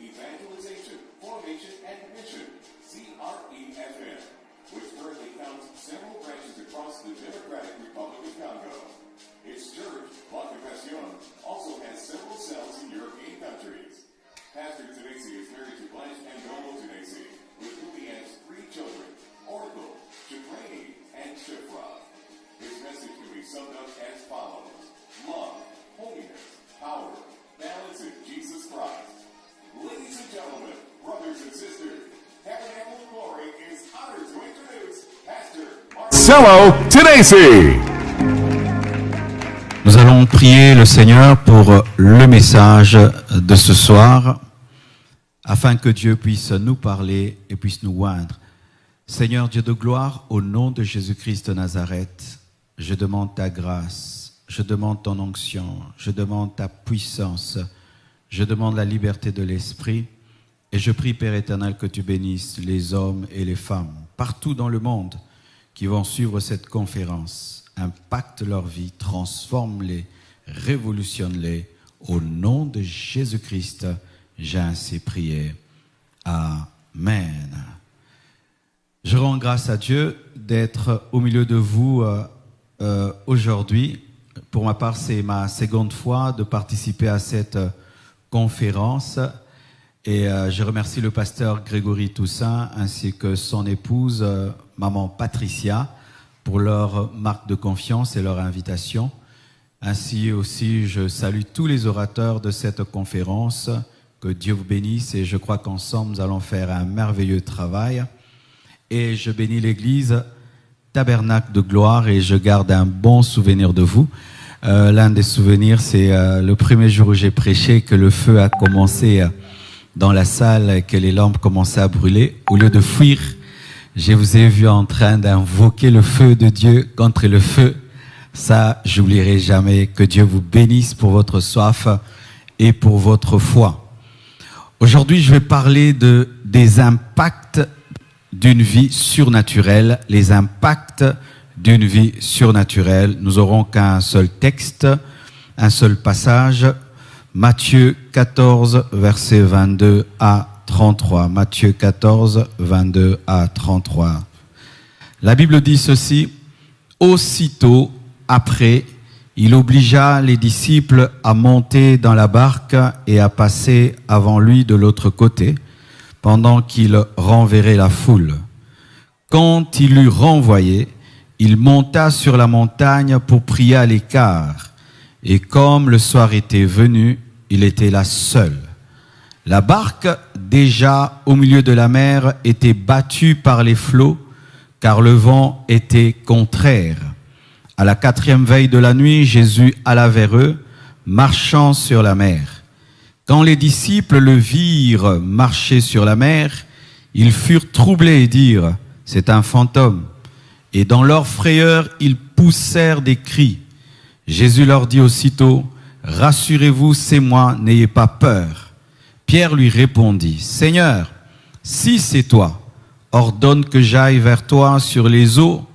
Evangelization, Formation, and Mission, CREFM, which currently counts several branches across the Democratic Republic of Congo. Its church, La Compassion, also has several cells in European countries. Pastor Tunisi is married to Blanche Angola Tunisi, with whom he has 3 children, Oracle, Shiprani, and Shifra. His message can be summed up as follows: love, holiness, power, balance in Jesus Christ. Ladies and gentlemen, brothers and sisters, Tabernacle of Glory is honored to introduce Pastor Marcelo Tunisi. Nous allons prier le Seigneur pour le message de ce soir, afin que Dieu puisse nous parler et puisse nous oindre. Seigneur Dieu de gloire, au nom de Jésus-Christ de Nazareth, je demande ta grâce, je demande ton onction, je demande ta puissance, je demande la liberté de l'esprit, et je prie, Père éternel, que tu bénisses les hommes et les femmes partout dans le monde qui vont suivre cette conférence. Impacte leur vie, transforme-les, révolutionne-les. Au nom de Jésus-Christ, j'ai ainsi prié. Amen. Je rends grâce à Dieu d'être au milieu de vous aujourd'hui. Pour ma part, c'est ma seconde fois de participer à cette conférence. Et je remercie le pasteur Grégory Toussaint ainsi que son épouse, maman Patricia, pour leur marque de confiance et leur invitation. Ainsi aussi, je salue tous les orateurs de cette conférence. Que Dieu vous bénisse et je crois qu'ensemble, nous allons faire un merveilleux travail. Et je bénis l'église Tabernacle de Gloire et je garde un bon souvenir de vous. L'un des souvenirs, c'est le premier jour où j'ai prêché, que le feu a commencé dans la salle et que les lampes commençaient à brûler. Au lieu de fuir, je vous ai vu en train d'invoquer le feu de Dieu contre le feu. Ça, j'oublierai jamais. Que Dieu vous bénisse pour votre soif et pour votre foi. Aujourd'hui, je vais parler des impacts d'une vie surnaturelle. Les impacts d'une vie surnaturelle. Nous n'aurons qu'un seul texte, un seul passage. Matthieu 14, versets 22 à 33. Matthieu 14, 22 à 33. La Bible dit ceci: aussitôt après, il obligea les disciples à monter dans la barque et à passer avant lui de l'autre côté, pendant qu'il renverrait la foule. Quand il l'eut renvoyé, il monta sur la montagne pour prier à l'écart. Et comme le soir était venu, il était là seul. La barque, déjà au milieu de la mer, était battue par les flots, car le vent était contraire. À la 4e veille de la nuit, Jésus alla vers eux, marchant sur la mer. Quand les disciples le virent marcher sur la mer, ils furent troublés et dirent: c'est un fantôme. Et dans leur frayeur, ils poussèrent des cris. Jésus leur dit aussitôt: rassurez-vous, c'est moi, n'ayez pas peur. Pierre lui répondit: Seigneur, si c'est toi, ordonne que j'aille vers toi sur les eaux.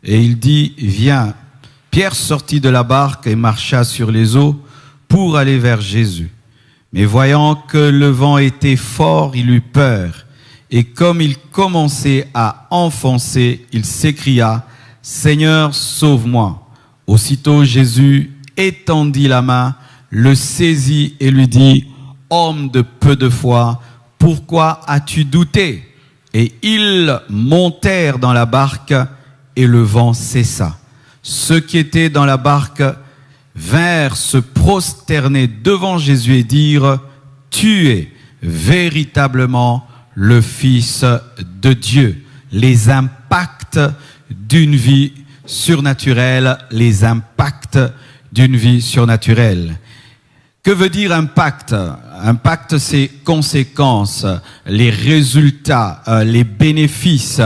Et il dit: viens. Pierre sortit de la barque et marcha sur les eaux pour aller vers Jésus. Mais voyant que le vent était fort, il eut peur. Et comme il commençait à enfoncer, il s'écria: Seigneur, sauve-moi. Aussitôt Jésus étendit la main, le saisit et lui dit: homme de peu de foi, pourquoi as-tu douté? Et ils montèrent dans la barque et le vent cessa. Ceux qui étaient dans la barque vinrent se prosterner devant Jésus et dire: tu es véritablement le Fils de Dieu. Les impacts d'une vie surnaturelle, les impacts d'une vie surnaturelle. Que veut dire impact? Impact, c'est conséquences, les résultats, les bénéfices,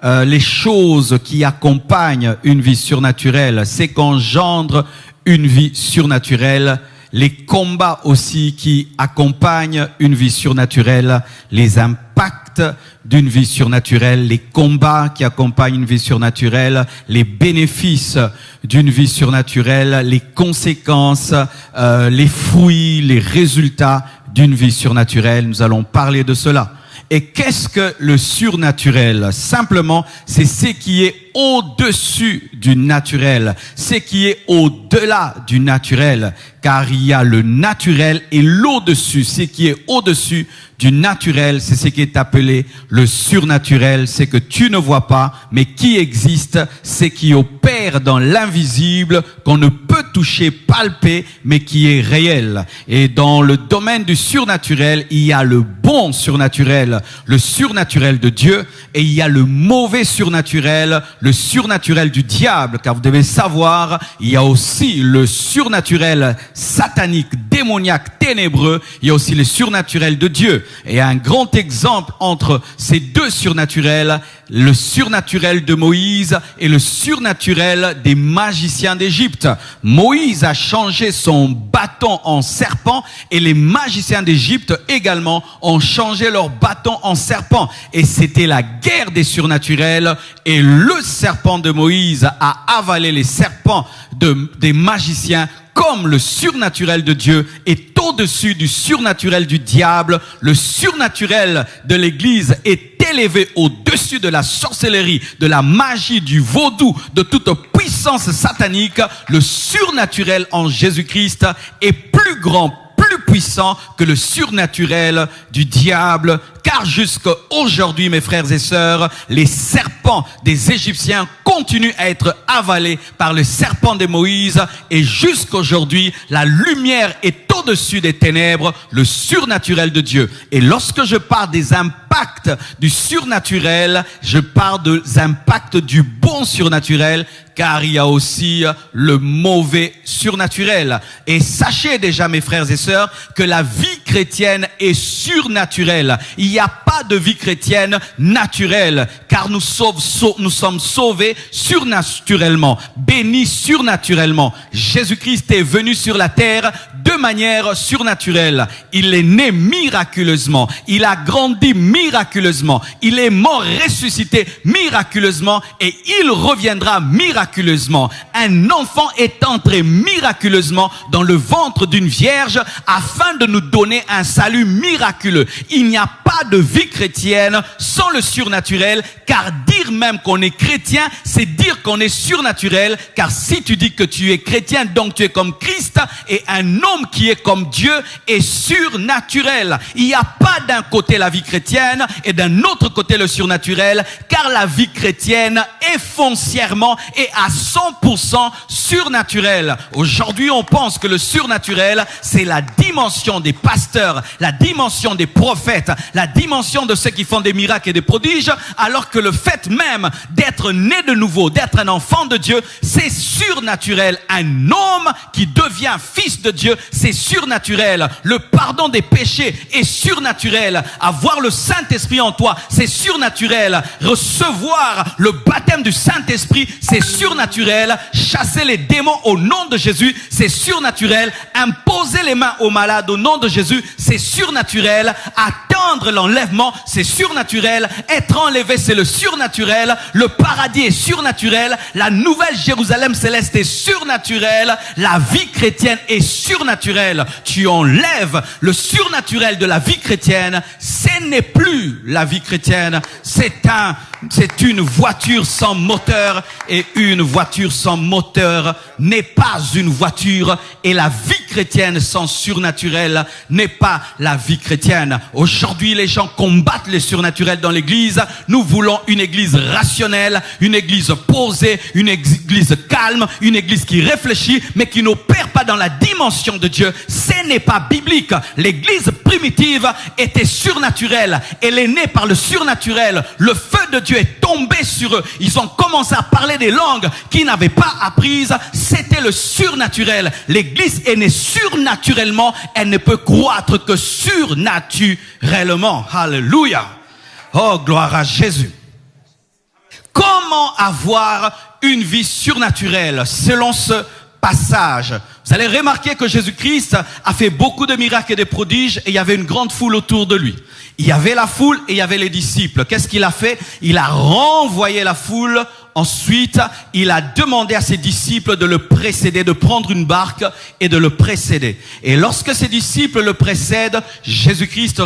les choses qui accompagnent une vie surnaturelle. C'est qu'engendre une vie surnaturelle. Les combats aussi qui accompagnent une vie surnaturelle, les impacts d'une vie surnaturelle, les combats qui accompagnent une vie surnaturelle, les bénéfices d'une vie surnaturelle, les conséquences, les fruits, les résultats d'une vie surnaturelle. Nous allons parler de cela. Et qu'est-ce que le surnaturel? Simplement, c'est ce qui est au-dessus du naturel, ce qui est au-delà du naturel, car il y a le naturel et l'au-dessus. Ce qui est au-dessus du naturel, c'est ce qui est appelé le surnaturel, c'est que tu ne vois pas, mais qui existe, c'est qui opère dans l'invisible, qu'on ne peut toucher, palper, mais qui est réel. Et dans le domaine du surnaturel, il y a le bon surnaturel, le surnaturel de Dieu, et il y a le mauvais surnaturel, le surnaturel du diable, car vous devez savoir, il y a aussi le surnaturel satanique, démoniaque, ténébreux, il y a aussi le surnaturel de Dieu. Et un grand exemple entre ces deux surnaturels, le surnaturel de Moïse et le surnaturel des magiciens d'Égypte. Moïse a changé son bâton en serpent et les magiciens d'Égypte également ont changé leur bâton en serpent. Et c'était la guerre des surnaturels et le serpent de Moïse a avalé les serpents des magiciens. Comme le surnaturel de Dieu est au-dessus du surnaturel du diable, le surnaturel de l'Église est élevé au-dessus de la sorcellerie, de la magie, du vaudou, de toute puissance satanique. Le surnaturel en Jésus-Christ est plus grand, plus puissant que le surnaturel du diable, car jusqu'à aujourd'hui, mes frères et sœurs, les serpents des Égyptiens continuent à être avalés par le serpent de Moïse, et jusqu'aujourd'hui, la lumière est au-dessus des ténèbres, le surnaturel de Dieu. Et lorsque je parle des impacts du surnaturel, je parle des impacts du bon surnaturel, car il y a aussi le mauvais surnaturel. Et sachez déjà, mes frères et sœurs, que la vie chrétienne est surnaturelle. Il n'y a pas de vie chrétienne naturelle, car nous sommes sauvés surnaturellement, bénis surnaturellement. Jésus-Christ est venu sur la terre de manière surnaturelle. Il est né miraculeusement. Il a grandi miraculeusement. Il est mort ressuscité miraculeusement et il reviendra miraculeusement. Un enfant est entré miraculeusement dans le ventre d'une vierge afin de nous donner un salut miraculeux. Il n'y a pas de vie chrétienne sans le surnaturel, car dire même qu'on est chrétien, c'est dire qu'on est surnaturel, car si tu dis que tu es chrétien, donc tu es comme Christ, et un homme qui est comme Dieu est surnaturel. Il n'y a pas d'un côté la vie chrétienne et d'un autre côté le surnaturel, car la vie chrétienne est foncièrement et à 100% surnaturelle. Aujourd'hui, on pense que le surnaturel, c'est la dimension des pasteurs, la dimension des prophètes, la dimension de ceux qui font des miracles et des prodiges, alors que le fait même d'être né de nouveau, d'être un enfant de Dieu, c'est surnaturel. Un homme qui devient fils de Dieu, c'est surnaturel. Le pardon des péchés est surnaturel. Avoir le Saint-Esprit en toi, c'est surnaturel. Recevoir le baptême du Saint-Esprit, c'est surnaturel. Chasser les démons au nom de Jésus, c'est surnaturel. Imposer les mains aux malades au nom de Jésus, c'est surnaturel. Attendre l'enlèvement, c'est surnaturel. Être enlevé, c'est le surnaturel. Le paradis est surnaturel. La nouvelle Jérusalem céleste est surnaturelle. La vie chrétienne est surnaturelle. Tu enlèves le surnaturel de la vie chrétienne, ce n'est plus la vie chrétienne. C'est une voiture sans moteur, et une voiture sans moteur n'est pas une voiture, et la vie chrétienne sans surnaturel n'est pas la vie chrétienne. Aujourd'hui, les gens combattent les surnaturels dans l'église. Nous voulons une église rationnelle, une église posée, une église calme, une église qui réfléchit, mais qui n'opère pas dans la dimension de Dieu. Ce n'est pas biblique. L'église primitive était surnaturelle. Elle est née par le surnaturel. Le feu de Dieu est tombé sur eux. Ils ont commencé à parler des langues qu'ils n'avaient pas apprises. C'était le surnaturel. L'église est née surnaturellement. Elle ne peut croître que surnaturellement. Alléluia. Oh, gloire à Jésus. Comment avoir une vie surnaturelle selon ce passage? Vous allez remarquer que Jésus-Christ a fait beaucoup de miracles et de prodiges, et il y avait une grande foule autour de lui. Il y avait la foule et il y avait les disciples. Qu'est-ce qu'il a fait? Il a renvoyé la foule ensuite, il a demandé à ses disciples de le précéder, de prendre une barque et de le précéder. Et lorsque ses disciples le précèdent, Jésus-Christ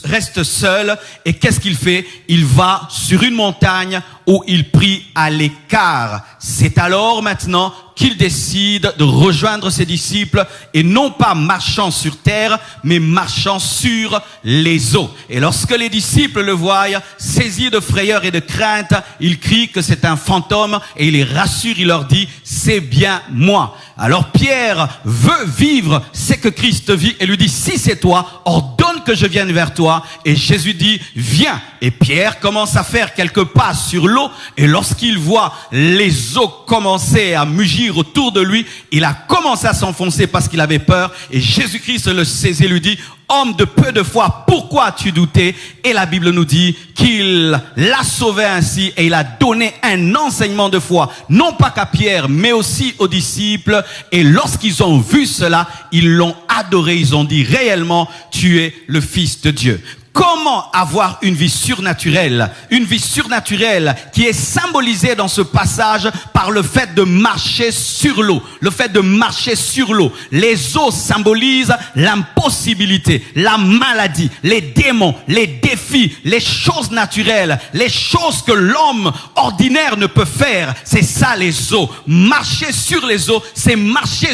reste seul. Et qu'est-ce qu'il fait? Il va sur une montagne où il prie à l'écart. C'est alors maintenant qu'il décide de rejoindre ses disciples et non pas marchant sur terre, mais marchant sur les eaux. Et lorsque les disciples le voient, saisis de frayeur et de crainte, ils crient que c'est un fantôme et il les rassure, il leur dit, c'est bien moi. Alors Pierre veut vivre ce que Christ vit et lui dit, si c'est toi, ordonne que je vienne vers toi. Et Jésus dit, viens. Et Pierre commence à faire quelques pas sur l'eau et lorsqu'il voit les eaux commencer à mugir autour de lui, il a commencé à s'enfoncer parce qu'il avait peur et Jésus-Christ le saisit et lui dit, homme de peu de foi, pourquoi as-tu douté? Et la Bible nous dit qu'il l'a sauvé ainsi et il a donné un enseignement de foi, non pas qu'à Pierre, mais aussi aux disciples. Et lorsqu'ils ont vu cela, ils l'ont adoré, ils ont dit réellement, tu es le Fils de Dieu. Comment avoir une vie surnaturelle? Une vie surnaturelle qui est symbolisée dans ce passage par le fait de marcher sur l'eau. Le fait de marcher sur l'eau. Les eaux symbolisent l'impossibilité, la maladie, les démons, les défis, les choses naturelles, les choses que l'homme ordinaire ne peut faire. C'est ça les eaux. Marcher sur les eaux, c'est marcher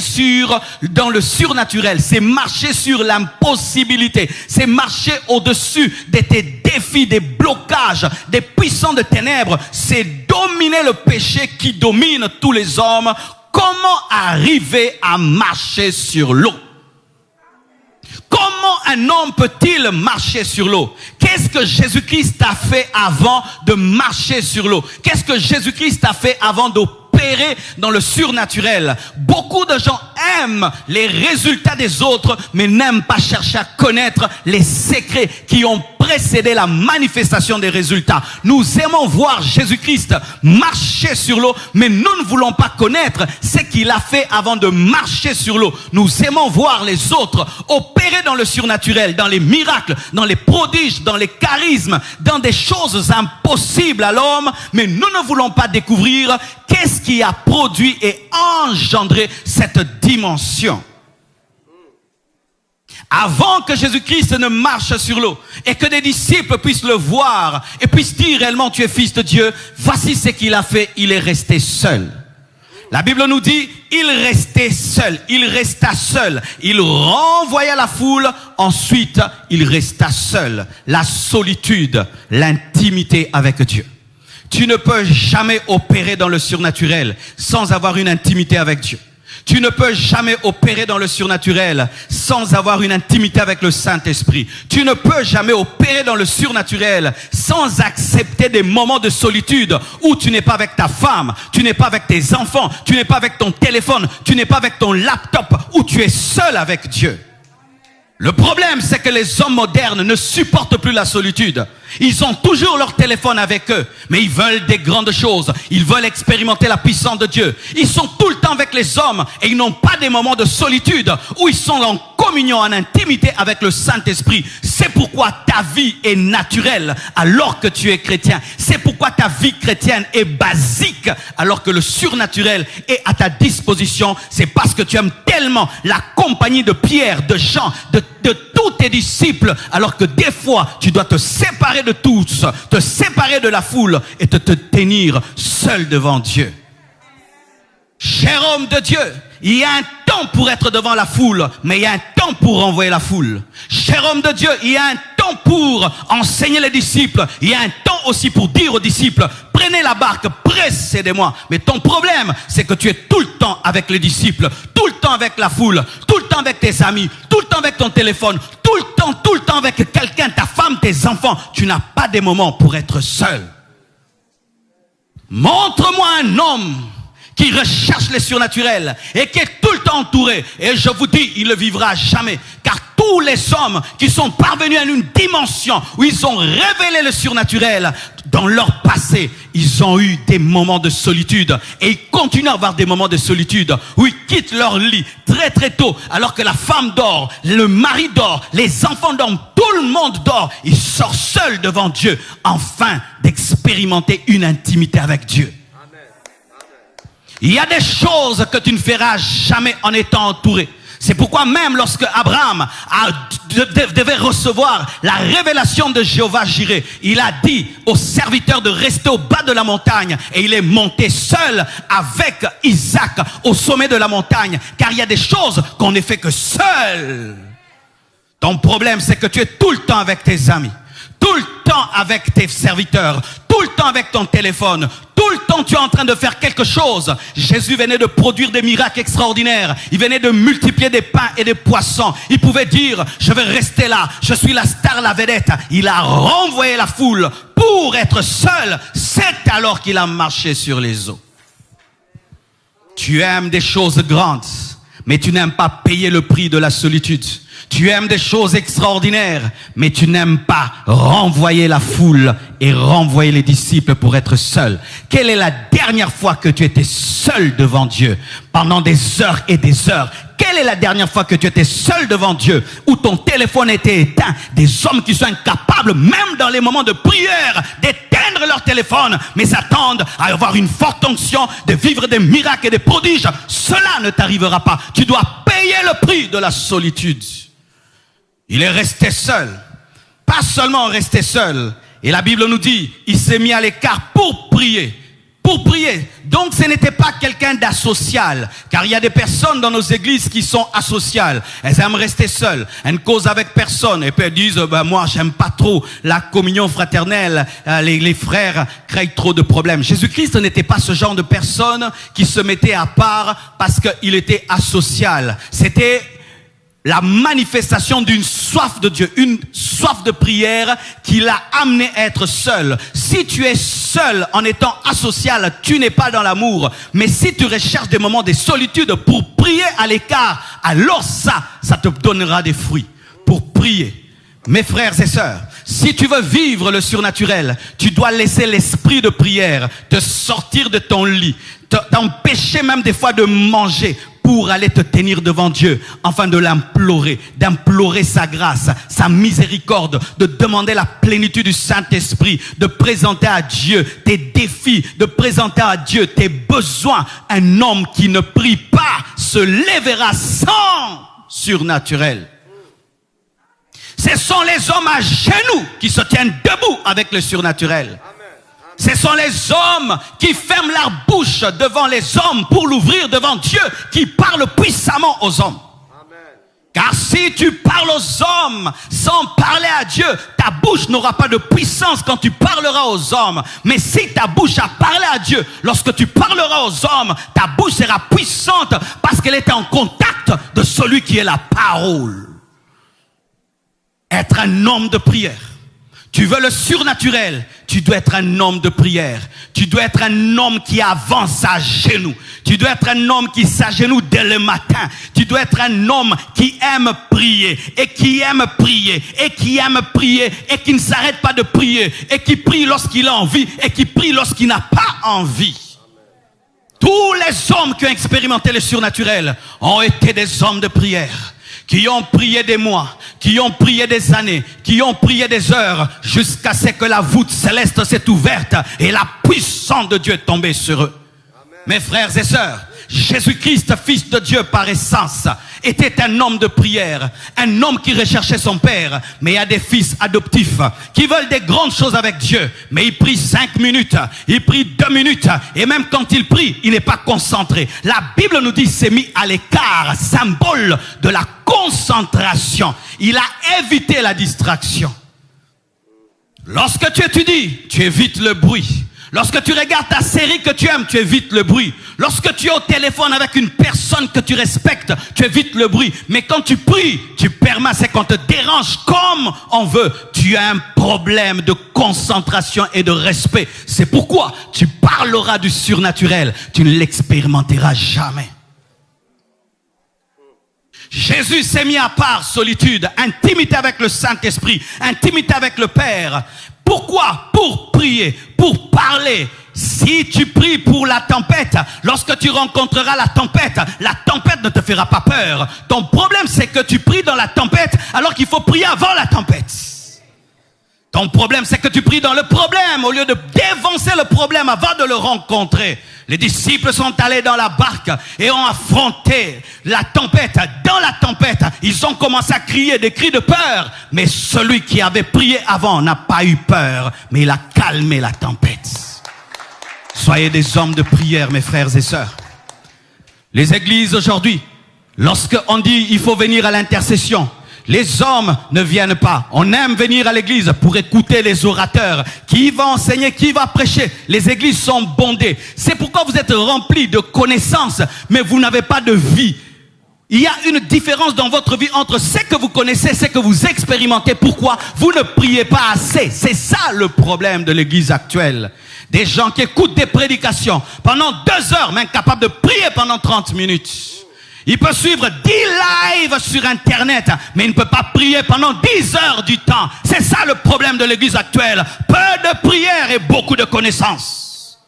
dans le surnaturel. C'est marcher sur l'impossibilité. C'est marcher au-dessus de tes défis, des blocages, des puissants de ténèbres. C'est dominer le péché qui domine tous les hommes. Comment arriver à marcher sur l'eau? Comment un homme peut-il marcher sur l'eau? Qu'est-ce que Jésus-Christ a fait avant de marcher sur l'eau? Qu'est-ce que Jésus-Christ a fait avant d'opérer dans le surnaturel? Beaucoup de gens aiment les résultats des autres, mais n'aiment pas chercher à connaître les secrets qui ont précédé la manifestation des résultats. Nous aimons voir Jésus-Christ marcher sur l'eau, mais nous ne voulons pas connaître ce qu'il a fait avant de marcher sur l'eau. Nous aimons voir les autres opérer dans le surnaturel, dans les miracles, dans les prodiges, dans les charismes, dans des choses impossibles à l'homme, mais nous ne voulons pas découvrir qu'est-ce qui a produit et engendré cette dimension. Avant que Jésus-Christ ne marche sur l'eau et que des disciples puissent le voir et puissent dire réellement tu es fils de Dieu, voici ce qu'il a fait, il est resté seul. La Bible nous dit, il restait seul, il resta seul, il renvoya la foule, ensuite il resta seul. La solitude, l'intimité avec Dieu. Tu ne peux jamais opérer dans le surnaturel sans avoir une intimité avec Dieu. Tu ne peux jamais opérer dans le surnaturel sans avoir une intimité avec le Saint-Esprit. Tu ne peux jamais opérer dans le surnaturel sans accepter des moments de solitude où tu n'es pas avec ta femme, tu n'es pas avec tes enfants, tu n'es pas avec ton téléphone, tu n'es pas avec ton laptop, où tu es seul avec Dieu. Le problème, c'est que les hommes modernes ne supportent plus la solitude. Ils ont toujours leur téléphone avec eux, mais ils veulent des grandes choses. Ils veulent expérimenter la puissance de Dieu. Ils sont tout le temps avec les hommes et ils n'ont pas des moments de solitude où ils sont en communion, en intimité avec le Saint-Esprit. C'est pourquoi ta vie est naturelle alors que tu es chrétien. C'est pourquoi ta vie chrétienne est basique alors que le surnaturel est à ta disposition. C'est parce que tu aimes tellement la compagnie de Pierre, de Jean, de tous tes disciples, alors que des fois tu dois te séparer de tous, te séparer de la foule et te tenir seul devant Dieu. Cher homme de Dieu, il y a un temps pour être devant la foule, mais il y a un temps pour renvoyer la foule. Cher homme de Dieu, il y a un temps pour enseigner les disciples, il y a un temps aussi pour dire aux disciples, prenez la barque, précédez-moi. Mais ton problème, c'est que tu es tout le temps avec les disciples, tout le temps avec la foule, tout le temps avec tes amis, tout le temps avec ton téléphone, tout le temps avec quelqu'un, ta femme, tes enfants. Tu n'as pas des moments pour être seul. Montre-moi un homme qui recherche les surnaturels et qui est tout le temps entouré. Et je vous dis, il ne vivra jamais. Car tous les hommes qui sont parvenus à une dimension où ils ont révélé le surnaturel, dans leur passé, ils ont eu des moments de solitude. Et ils continuent à avoir des moments de solitude où ils quittent leur lit très très tôt, alors que la femme dort, le mari dort, les enfants dorment, tout le monde dort. Ils sortent seuls devant Dieu, afin d'expérimenter une intimité avec Dieu. Il y a des choses que tu ne feras jamais en étant entouré. C'est pourquoi même lorsque Abraham devait recevoir la révélation de Jéhovah Jireh, il a dit aux serviteurs de rester au bas de la montagne et il est monté seul avec Isaac au sommet de la montagne, car il y a des choses qu'on ne fait que seul. Ton problème, c'est que tu es tout le temps avec tes amis, tout le temps avec tes serviteurs, tout le temps avec ton téléphone, tout le temps tu es en train de faire quelque chose. Jésus venait de produire des miracles extraordinaires. Il venait de multiplier des pains et des poissons. Il pouvait dire, je vais rester là, je suis la star, la vedette. Il a renvoyé la foule pour être seul. C'est alors qu'il a marché sur les eaux. Tu aimes des choses grandes, mais tu n'aimes pas payer le prix de la solitude. Tu aimes des choses extraordinaires, mais tu n'aimes pas renvoyer la foule et renvoyer les disciples pour être seul. Quelle est la dernière fois que tu étais seul devant Dieu pendant des heures et des heures? Quelle est la dernière fois que tu étais seul devant Dieu, où ton téléphone était éteint? Des hommes qui sont incapables, même dans les moments de prière, d'éteindre leur téléphone, mais s'attendent à avoir une forte onction, de vivre des miracles et des prodiges. Cela ne t'arrivera pas. Tu dois payer le prix de la solitude. Il est resté seul. Pas seulement resté seul. Et la Bible nous dit, il s'est mis à l'écart pour prier. Pour prier. Donc ce n'était pas quelqu'un d'asocial. Car il y a des personnes dans nos églises qui sont asociales. Elles aiment rester seules. Elles ne causent avec personne. Et puis elles disent, moi j'aime pas trop la communion fraternelle. Les frères créent trop de problèmes. Jésus-Christ n'était pas ce genre de personne qui se mettait à part parce qu'il était asocial. C'était la manifestation d'une soif de Dieu, une soif de prière qui l'a amené à être seul. Si tu es seul en étant asocial, tu n'es pas dans l'amour. Mais si tu recherches des moments de solitude pour prier à l'écart, alors ça te donnera des fruits pour prier. Mes frères et sœurs, si tu veux vivre le surnaturel, tu dois laisser l'esprit de prière te sortir de ton lit, t'empêcher même des fois de manger pour aller te tenir devant Dieu, afin de l'implorer, d'implorer sa grâce, sa miséricorde, de demander la plénitude du Saint-Esprit, de présenter à Dieu tes défis, de présenter à Dieu tes besoins. Un homme qui ne prie pas se lèvera sans surnaturel. Ce sont les hommes à genoux qui se tiennent debout avec le surnaturel. Ce sont les hommes qui ferment leur bouche devant les hommes pour l'ouvrir devant Dieu, qui parlent puissamment aux hommes. Amen. Car si tu parles aux hommes sans parler à Dieu, ta bouche n'aura pas de puissance quand tu parleras aux hommes. Mais si ta bouche a parlé à Dieu, lorsque tu parleras aux hommes, ta bouche sera puissante parce qu'elle est en contact de celui qui est la parole. Être un homme de prière. Tu veux le surnaturel, tu dois être un homme de prière. Tu dois être un homme qui avance à genoux. Tu dois être un homme qui s'agenouille dès le matin. Tu dois être un homme qui aime prier et qui aime prier et qui aime prier et qui ne s'arrête pas de prier et qui prie lorsqu'il a envie et qui prie lorsqu'il n'a pas envie. Tous les hommes qui ont expérimenté le surnaturel ont été des hommes de prière, qui ont prié des mois, qui ont prié des années, qui ont prié des heures, jusqu'à ce que la voûte céleste s'est ouverte et la puissance de Dieu est tombée sur eux. Amen. Mes frères et sœurs, Jésus-Christ, fils de Dieu par essence, était un homme de prière, un homme qui recherchait son père. Mais il y a des fils adoptifs qui veulent des grandes choses avec Dieu, mais il prie 5 minutes, il prie 2 minutes, et même quand il prie, il n'est pas concentré. La Bible nous dit, s'est mis à l'écart, symbole de la concentration. Il a évité la distraction. Lorsque tu étudies, tu évites le bruit. Lorsque tu regardes ta série que tu aimes, tu évites le bruit. Lorsque tu es au téléphone avec une personne que tu respectes, tu évites le bruit. Mais quand tu pries, tu permets à ce qu'on te dérange comme on veut. Tu as un problème de concentration et de respect. C'est pourquoi tu parleras du surnaturel. Tu ne l'expérimenteras jamais. Jésus s'est mis à part, solitude, intimité avec le Saint-Esprit, intimité avec le Père. Pourquoi? Pour prier, pour parler. Si tu pries pour la tempête, lorsque tu rencontreras la tempête ne te fera pas peur. Ton problème, c'est que tu pries dans la tempête alors qu'il faut prier avant la tempête. Ton problème, c'est que tu pries dans le problème au lieu de dévancer le problème avant de le rencontrer. Les disciples sont allés dans la barque et ont affronté la tempête. Dans la tempête, ils ont commencé à crier des cris de peur. Mais celui qui avait prié avant n'a pas eu peur, mais il a calmé la tempête. Soyez des hommes de prière, mes frères et sœurs. Les églises aujourd'hui, lorsqu'on dit il faut venir à l'intercession, les hommes ne viennent pas. On aime venir à l'église pour écouter les orateurs. Qui va enseigner, qui va prêcher. Les églises sont bondées. C'est pourquoi vous êtes remplis de connaissances, mais vous n'avez pas de vie. Il y a une différence dans votre vie entre ce que vous connaissez, ce que vous expérimentez. Pourquoi? Vous ne priez pas assez. C'est ça le problème de l'église actuelle. Des gens qui écoutent des prédications pendant 2 heures, mais incapables de prier pendant 30 minutes. Il peut suivre 10 lives sur Internet, mais il ne peut pas prier pendant 10 heures du temps. C'est ça le problème de l'église actuelle. Peu de prières et beaucoup de connaissances.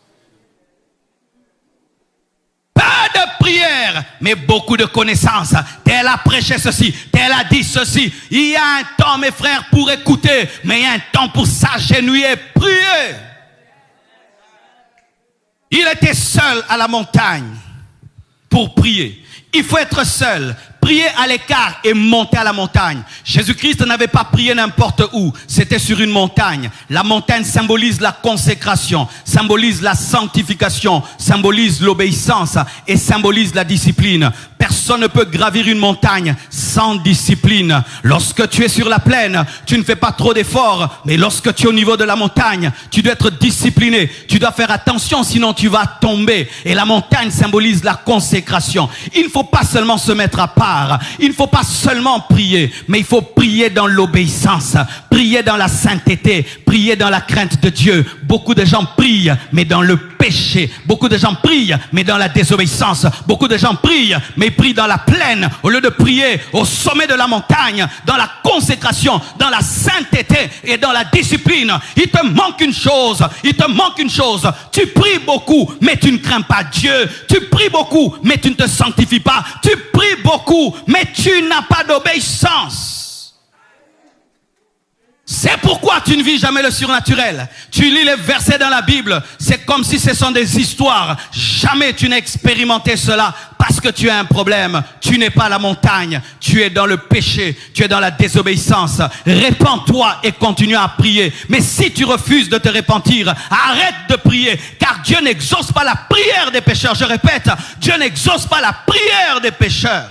Peu de prières, mais beaucoup de connaissances. Tel a prêché ceci, tel a dit ceci. Il y a un temps, mes frères, pour écouter, mais il y a un temps pour s'agenouiller, prier. Il était seul à la montagne pour prier. Il faut être seul, prier à l'écart et monter à la montagne. Jésus-Christ n'avait pas prié n'importe où, c'était sur une montagne. La montagne symbolise la consécration, symbolise la sanctification, symbolise l'obéissance et symbolise la discipline. Personne ne peut gravir une montagne sans discipline. Lorsque tu es sur la plaine, tu ne fais pas trop d'efforts, mais lorsque tu es au niveau de la montagne, tu dois être discipliné. Tu dois faire attention, sinon tu vas tomber. Et la montagne symbolise la consécration. Il ne faut pas seulement se mettre à part. Il ne faut pas seulement prier, mais il faut prier dans l'obéissance, prier dans la sainteté, prier dans la crainte de Dieu. Beaucoup de gens prient, mais dans le péché. Beaucoup de gens prient, mais dans la désobéissance. Beaucoup de gens prient, mais prient dans la plaine, au lieu de prier au sommet de la montagne, dans la consécration, dans la sainteté et dans la discipline. Il te manque une chose, il te manque une chose. Tu pries beaucoup, mais tu ne crains pas Dieu. Tu pries beaucoup, mais tu ne te sanctifies pas. Tu pries beaucoup, mais tu n'as pas d'obéissance. C'est pourquoi tu ne vis jamais le surnaturel. Tu lis les versets dans la Bible, c'est comme si ce sont des histoires. Jamais tu n'as expérimenté cela parce que tu as un problème. Tu n'es pas à la montagne, tu es dans le péché, tu es dans la désobéissance. Répands-toi et continue à prier. Mais si tu refuses de te repentir, arrête de prier, car Dieu n'exauce pas la prière des pécheurs. Je répète, Dieu n'exauce pas la prière des pécheurs.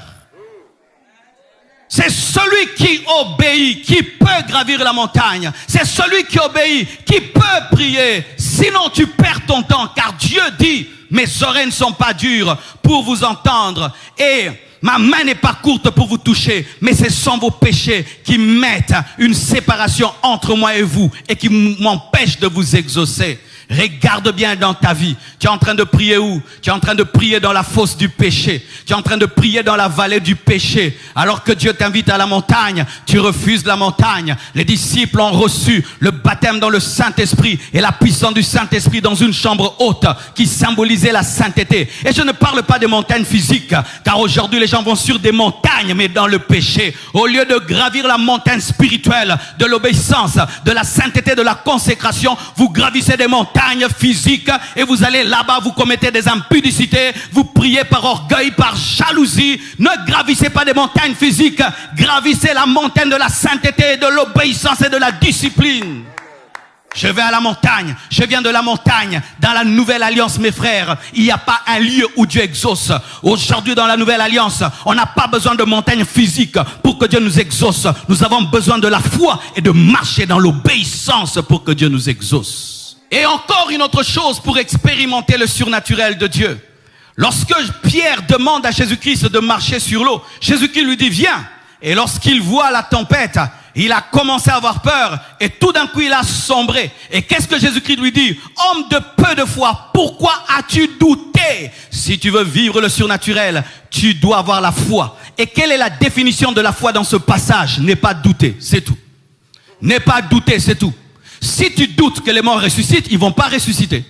C'est celui qui obéit, qui peut gravir la montagne. C'est celui qui obéit, qui peut prier. Sinon tu perds ton temps, car Dieu dit, mes oreilles ne sont pas dures pour vous entendre et ma main n'est pas courte pour vous toucher, mais ce sont vos péchés qui mettent une séparation entre moi et vous et qui m'empêchent de vous exaucer. Regarde bien dans ta vie. Tu es en train de prier où? Tu es en train de prier dans la fosse du péché. Tu es en train de prier dans la vallée du péché. Alors que Dieu t'invite à la montagne, tu refuses la montagne. Les disciples ont reçu le baptême dans le Saint-Esprit et la puissance du Saint-Esprit dans une chambre haute qui symbolisait la sainteté. Et je ne parle pas des montagnes physiques, car aujourd'hui les gens vont sur des montagnes, mais dans le péché. Au lieu de gravir la montagne spirituelle de l'obéissance, de la sainteté, de la consécration, vous gravissez des montagnes physique et vous allez là-bas, vous commettez des impudicités, vous priez par orgueil, par jalousie. Ne gravissez pas des montagnes physiques, gravissez la montagne de la sainteté, de l'obéissance et de la discipline. Je vais à la montagne, je viens de la montagne. Dans la nouvelle alliance, mes frères, il n'y a pas un lieu où Dieu exauce. Aujourd'hui, dans la nouvelle alliance, on n'a pas besoin de montagnes physiques pour que Dieu nous exauce. Nous avons besoin de la foi et de marcher dans l'obéissance pour que Dieu nous exauce. Et encore une autre chose pour expérimenter le surnaturel de Dieu. Lorsque Pierre demande à Jésus-Christ de marcher sur l'eau, Jésus-Christ lui dit viens. Et lorsqu'il voit la tempête, il a commencé à avoir peur et tout d'un coup il a sombré. Et qu'est-ce que Jésus-Christ lui dit? Homme de peu de foi, pourquoi as-tu douté? Si tu veux vivre le surnaturel, tu dois avoir la foi. Et quelle est la définition de la foi dans ce passage? N'est pas douter, c'est tout. N'est pas douter, c'est tout. Si tu doutes que les morts ressuscitent, ils ne vont pas ressusciter.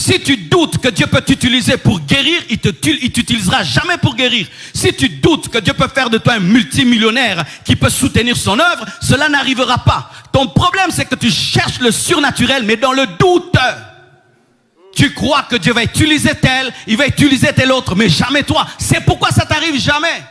Si tu doutes que Dieu peut t'utiliser pour guérir, il t'utilisera jamais pour guérir. Si tu doutes que Dieu peut faire de toi un multimillionnaire qui peut soutenir son œuvre, cela n'arrivera pas. Ton problème, c'est que tu cherches le surnaturel, mais dans le doute. Tu crois que Dieu va utiliser tel, il va utiliser tel autre, mais jamais toi. C'est pourquoi ça t'arrive jamais.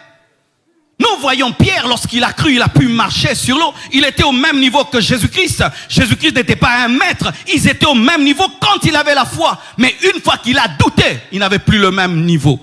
Nous voyons Pierre, lorsqu'il a cru, il a pu marcher sur l'eau. Il était au même niveau que Jésus-Christ. Jésus-Christ n'était pas un maître. Ils étaient au même niveau quand il avait la foi. Mais une fois qu'il a douté, il n'avait plus le même niveau.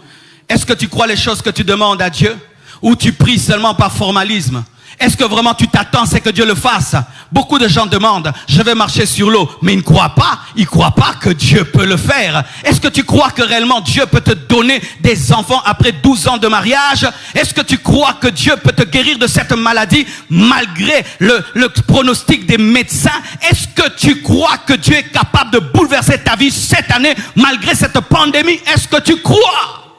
Est-ce que tu crois les choses que tu demandes à Dieu? Ou tu pries seulement par formalisme? Est-ce que vraiment tu t'attends, c'est que Dieu le fasse? Beaucoup de gens demandent, je vais marcher sur l'eau, mais ils ne croient pas. Ils ne croient pas que Dieu peut le faire. Est-ce que tu crois que réellement Dieu peut te donner des enfants après 12 ans de mariage? Est-ce que tu crois que Dieu peut te guérir de cette maladie malgré le pronostic des médecins? Est-ce que tu crois que Dieu est capable de bouleverser ta vie cette année malgré cette pandémie? Est-ce que tu crois?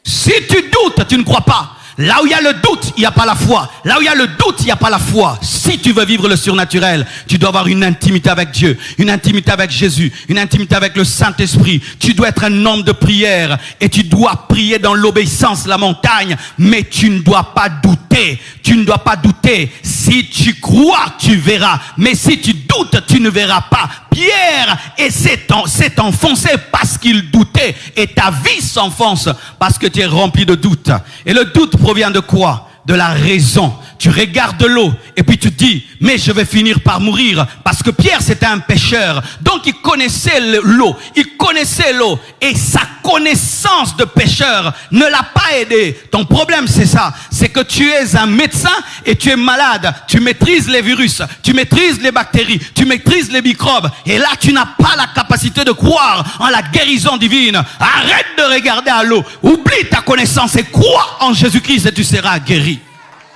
Si tu doutes, tu ne crois pas. Là où il y a le doute, il n'y a pas la foi. Là où il y a le doute, il n'y a pas la foi. Si tu veux vivre le surnaturel, tu dois avoir une intimité avec Dieu, une intimité avec Jésus, une intimité avec le Saint-Esprit. Tu dois être un homme de prière et tu dois prier dans l'obéissance, la montagne. Mais tu ne dois pas douter. Tu ne dois pas douter. Si tu crois, tu verras. Mais si tu doutes, tu ne verras pas. Pierre s'est enfoncé parce qu'il doutait. Et ta vie s'enfonce parce que tu es rempli de doute. Et le doute provient de quoi? De la raison. Tu regardes l'eau et puis tu dis, mais je vais finir par mourir. Parce que Pierre, c'était un pécheur. Donc il connaissait l'eau. Il connaissait l'eau. Et sa connaissance de pécheur ne l'a pas aidé. Ton problème, c'est ça. C'est que tu es un médecin et tu es malade. Tu maîtrises les virus. Tu maîtrises les bactéries. Tu maîtrises les microbes. Et là, tu n'as pas la capacité de croire en la guérison divine. Arrête de regarder à l'eau. Oublie ta connaissance et crois en Jésus-Christ et tu seras guéri.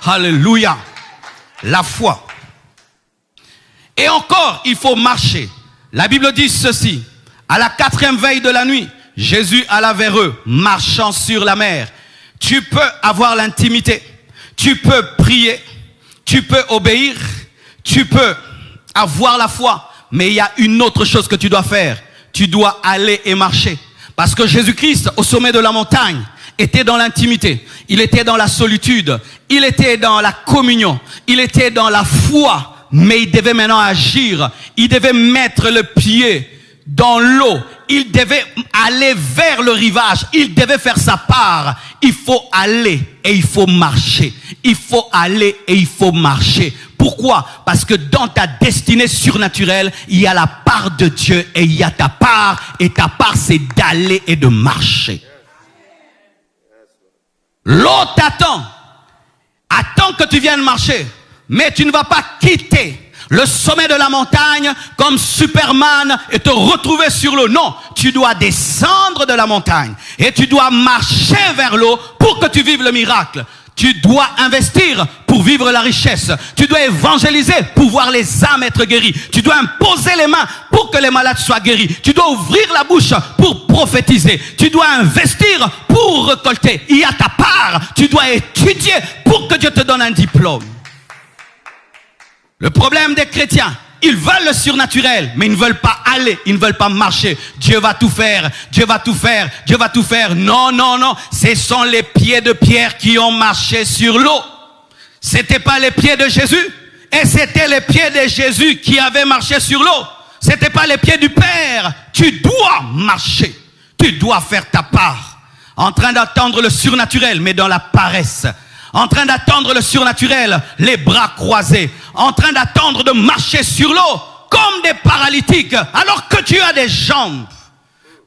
Alléluia. La foi. Et encore, il faut marcher. La Bible dit ceci. À la 4e veille de la nuit, Jésus alla vers eux, marchant sur la mer. Tu peux avoir l'intimité. Tu peux prier. Tu peux obéir. Tu peux avoir la foi. Mais il y a une autre chose que tu dois faire. Tu dois aller et marcher. Parce que Jésus-Christ, au sommet de la montagne, était dans l'intimité, il était dans la solitude, il était dans la communion, il était dans la foi, mais il devait maintenant agir, il devait mettre le pied dans l'eau, il devait aller vers le rivage, il devait faire sa part. Il faut aller et il faut marcher, il faut aller et il faut marcher. Pourquoi? Parce que dans ta destinée surnaturelle, il y a la part de Dieu et il y a ta part, et ta part c'est d'aller et de marcher. L'eau t'attend. Attends que tu viennes marcher. Mais tu ne vas pas quitter le sommet de la montagne comme Superman et te retrouver sur l'eau. Non, tu dois descendre de la montagne et tu dois marcher vers l'eau pour que tu vives le miracle. Tu dois investir pour vivre la richesse. Tu dois évangéliser pour voir les âmes être guéries. Tu dois imposer les mains pour que les malades soient guéris. Tu dois ouvrir la bouche pour prophétiser. Tu dois investir pour récolter. Il y a ta part. Tu dois étudier pour que Dieu te donne un diplôme. Le problème des chrétiens, ils veulent le surnaturel, mais ils ne veulent pas aller, ils ne veulent pas marcher. Dieu va tout faire, Dieu va tout faire, Dieu va tout faire. Non, non, non. Ce sont les pieds de Pierre qui ont marché sur l'eau. C'était pas les pieds de Jésus, et c'était les pieds de Jésus qui avaient marché sur l'eau. C'était pas les pieds du Père. Tu dois marcher. Tu dois faire ta part. En train d'attendre le surnaturel, mais dans la paresse. En train d'attendre le surnaturel, les bras croisés. En train d'attendre de marcher sur l'eau, comme des paralytiques, alors que tu as des jambes.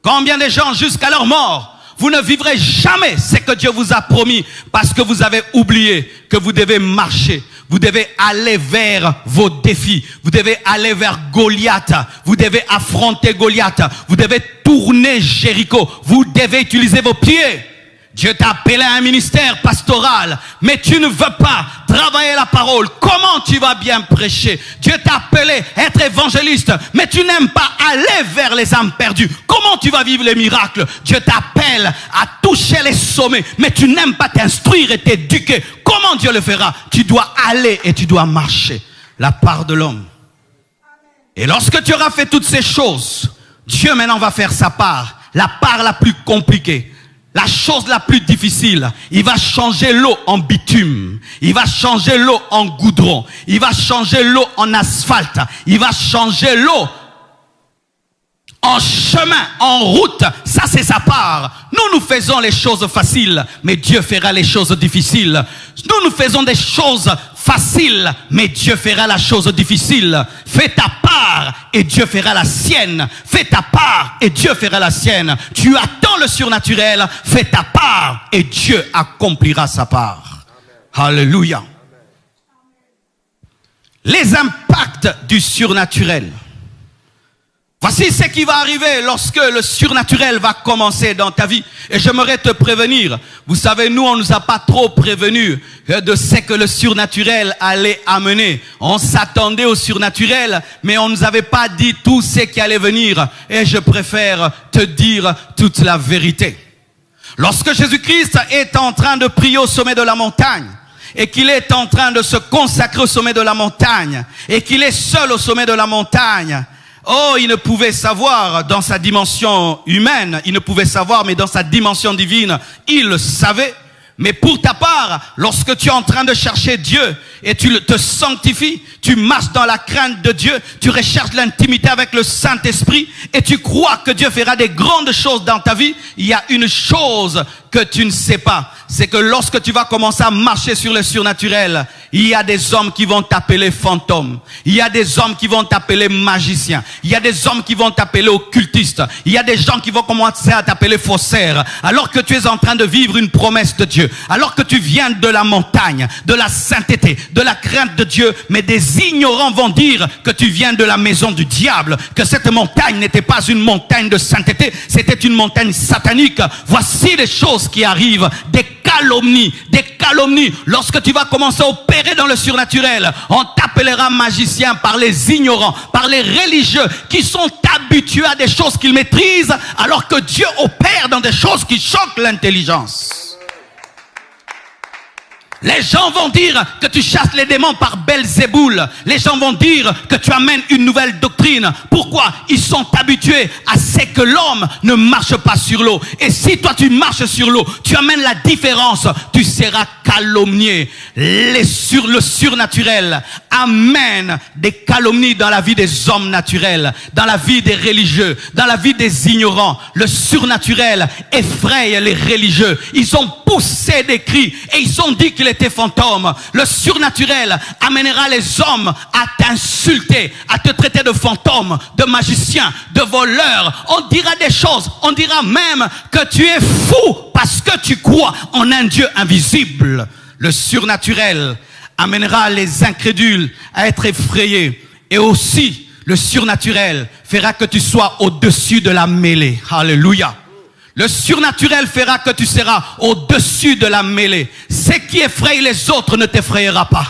Combien de gens jusqu'à leur mort, vous ne vivrez jamais ce que Dieu vous a promis, parce que vous avez oublié que vous devez marcher. Vous devez aller vers vos défis. Vous devez aller vers Goliath. Vous devez affronter Goliath. Vous devez tourner Jéricho. Vous devez utiliser vos pieds. Dieu t'a appelé à un ministère pastoral, mais tu ne veux pas travailler la parole. Comment tu vas bien prêcher? Dieu t'a appelé à être évangéliste, mais tu n'aimes pas aller vers les âmes perdues. Comment tu vas vivre les miracles? Dieu t'appelle à toucher les sommets, mais tu n'aimes pas t'instruire et t'éduquer. Comment Dieu le fera? Tu dois aller et tu dois marcher. La part de l'homme. Et lorsque tu auras fait toutes ces choses, Dieu maintenant va faire sa part, la part la plus compliquée. La chose la plus difficile, il va changer l'eau en bitume, il va changer l'eau en goudron, il va changer l'eau en asphalte, il va changer l'eau en chemin, en route. Ça c'est sa part. Nous faisons les choses faciles, mais Dieu fera les choses difficiles. Nous faisons des choses faciles, mais Dieu fera la chose difficile. Fais ta part et Dieu fera la sienne. Fais ta part et Dieu fera la sienne. Tu attends le surnaturel, fais ta part et Dieu accomplira sa part. Amen. Alléluia. Amen. Les impacts du surnaturel. Voici ce qui va arriver lorsque le surnaturel va commencer dans ta vie. Et j'aimerais te prévenir. Vous savez, nous, on ne nous a pas trop prévenus de ce que le surnaturel allait amener. On s'attendait au surnaturel, mais on ne nous avait pas dit tout ce qui allait venir. Et je préfère te dire toute la vérité. Lorsque Jésus-Christ est en train de prier au sommet de la montagne, et qu'il est en train de se consacrer au sommet de la montagne, et qu'il est seul au sommet de la montagne, oh, il ne pouvait savoir dans sa dimension humaine, il ne pouvait savoir, mais dans sa dimension divine, il le savait. Mais pour ta part, lorsque tu es en train de chercher Dieu et tu te sanctifies, tu marches dans la crainte de Dieu, tu recherches l'intimité avec le Saint-Esprit et tu crois que Dieu fera des grandes choses dans ta vie, il y a une chose que tu ne sais pas. C'est que lorsque tu vas commencer à marcher sur le surnaturel, il y a des hommes qui vont t'appeler fantôme. Il y a des hommes qui vont t'appeler magicien. Il y a des hommes qui vont t'appeler occultiste. Il y a des gens qui vont commencer à t'appeler faussaire. Alors que tu es en train de vivre une promesse de Dieu. Alors que tu viens de la montagne, de la sainteté, de la crainte de Dieu. Mais des ignorants vont dire que tu viens de la maison du diable. Que cette montagne n'était pas une montagne de sainteté. C'était une montagne satanique. Voici les choses qui arrivent. Des calomnies. Lorsque tu vas commencer à opérer dans le surnaturel, on t'appellera magicien par les ignorants, par les religieux qui sont habitués à des choses qu'ils maîtrisent, alors que Dieu opère dans des choses qui choquent l'intelligence. Les gens vont dire que tu chasses les démons par Belzéboul. Les gens vont dire que tu amènes une nouvelle doctrine. Pourquoi? Ils sont habitués à ce que l'homme ne marche pas sur l'eau. Et si toi tu marches sur l'eau, tu amènes la différence, tu seras calomnié. Le surnaturel amène des calomnies dans la vie des hommes naturels, dans la vie des religieux, dans la vie des ignorants. Le surnaturel effraie les religieux. Ils ont poussé des cris et ils ont dit qu'il était fantôme. Le surnaturel amènera les hommes à t'insulter, à te traiter de fantôme, de magicien, de voleur. On dira des choses, on dira même que tu es fou parce que tu crois en un Dieu invisible. Le surnaturel amènera les incrédules à être effrayés. Et aussi, le surnaturel fera que tu sois au-dessus de la mêlée. Alléluia. Le surnaturel fera que tu seras au-dessus de la mêlée. Ce qui effraie les autres ne t'effrayera pas.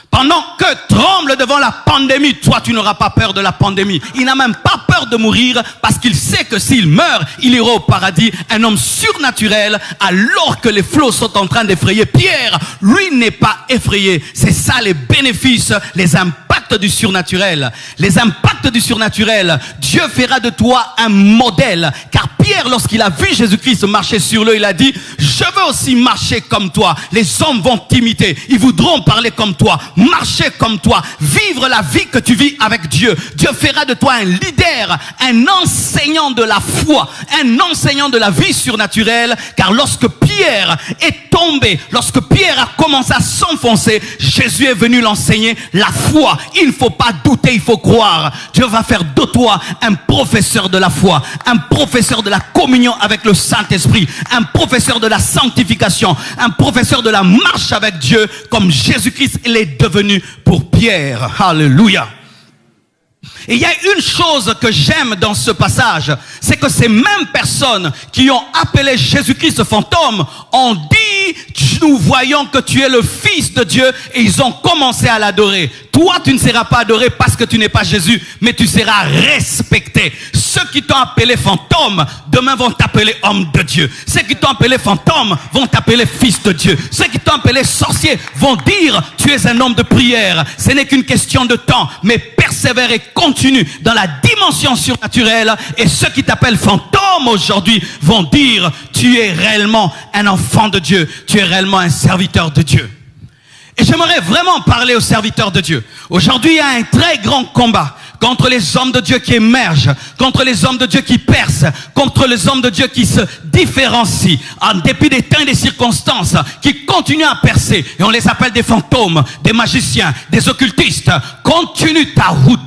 Pendant que tremble devant la pandémie, toi tu n'auras pas peur de la pandémie. Il n'a même pas peur de mourir parce qu'il sait que s'il meurt, il ira au paradis. Un homme surnaturel, alors que les flots sont en train d'effrayer Pierre, lui n'est pas effrayé. C'est ça les bénéfices, les impacts du surnaturel. Les impacts du surnaturel, Dieu fera de toi un modèle. Car Pierre, lorsqu'il a vu Jésus-Christ marcher sur l'eau, il a dit, je veux aussi marcher comme toi. Les hommes vont t'imiter, ils voudront parler comme toi, marcher comme toi, vivre la vie que tu vis avec Dieu. Dieu fera de toi un leader, un enseignant de la foi, un enseignant de la vie surnaturelle. Car lorsque Pierre est tombé, lorsque Pierre a commencé à s'enfoncer, Jésus est venu l'enseigner la foi. Il ne faut pas douter, il faut croire. Dieu va faire de toi un professeur de la foi, un professeur de la communion avec le Saint-Esprit, un professeur de la sanctification, un professeur de la marche avec Dieu, comme Jésus-Christ l'est devenu pour Pierre. Alléluia. Et il y a une chose que j'aime dans ce passage, c'est que ces mêmes personnes qui ont appelé Jésus-Christ fantôme ont dit, nous voyons que tu es le Fils de Dieu, et ils ont commencé à l'adorer. Toi, tu ne seras pas adoré parce que tu n'es pas Jésus, mais tu seras respecté. Ceux qui t'ont appelé fantôme, demain vont t'appeler homme de Dieu. Ceux qui t'ont appelé fantôme vont t'appeler fils de Dieu. Ceux qui t'ont appelé sorcier vont dire, tu es un homme de prière. Ce n'est qu'une question de temps, mais personne persévère et continue dans la dimension surnaturelle. Et ceux qui t'appellent fantôme aujourd'hui vont dire, tu es réellement un enfant de Dieu, tu es réellement un serviteur de Dieu. Et j'aimerais vraiment parler aux serviteurs de Dieu. Aujourd'hui, il y a un très grand combat contre les hommes de Dieu qui émergent, contre les hommes de Dieu qui percent, contre les hommes de Dieu qui se différencient, en dépit des temps et des circonstances, qui continuent à percer. Et on les appelle des fantômes, des magiciens, des occultistes. Continue ta route,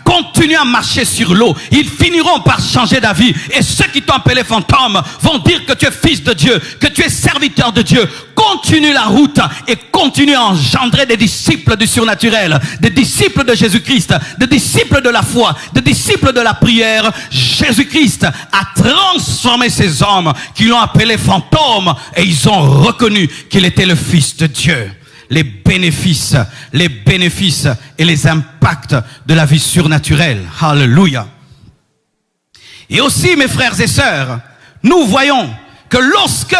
continue à marcher sur l'eau. Ils finiront par changer d'avis. Et ceux qui t'ont appelé fantôme vont dire que tu es fils de Dieu, que tu es serviteur de Dieu. Continue la route et continue à engendrer des disciples du surnaturel, des disciples de Jésus-Christ, des disciples de la foi, des disciples de la prière. Jésus-Christ a transformé ces hommes qui l'ont appelé fantôme et ils ont reconnu qu'il était le Fils de Dieu. Les bénéfices et les impacts de la vie surnaturelle. Alléluia. Et aussi, mes frères et sœurs, nous voyons que lorsque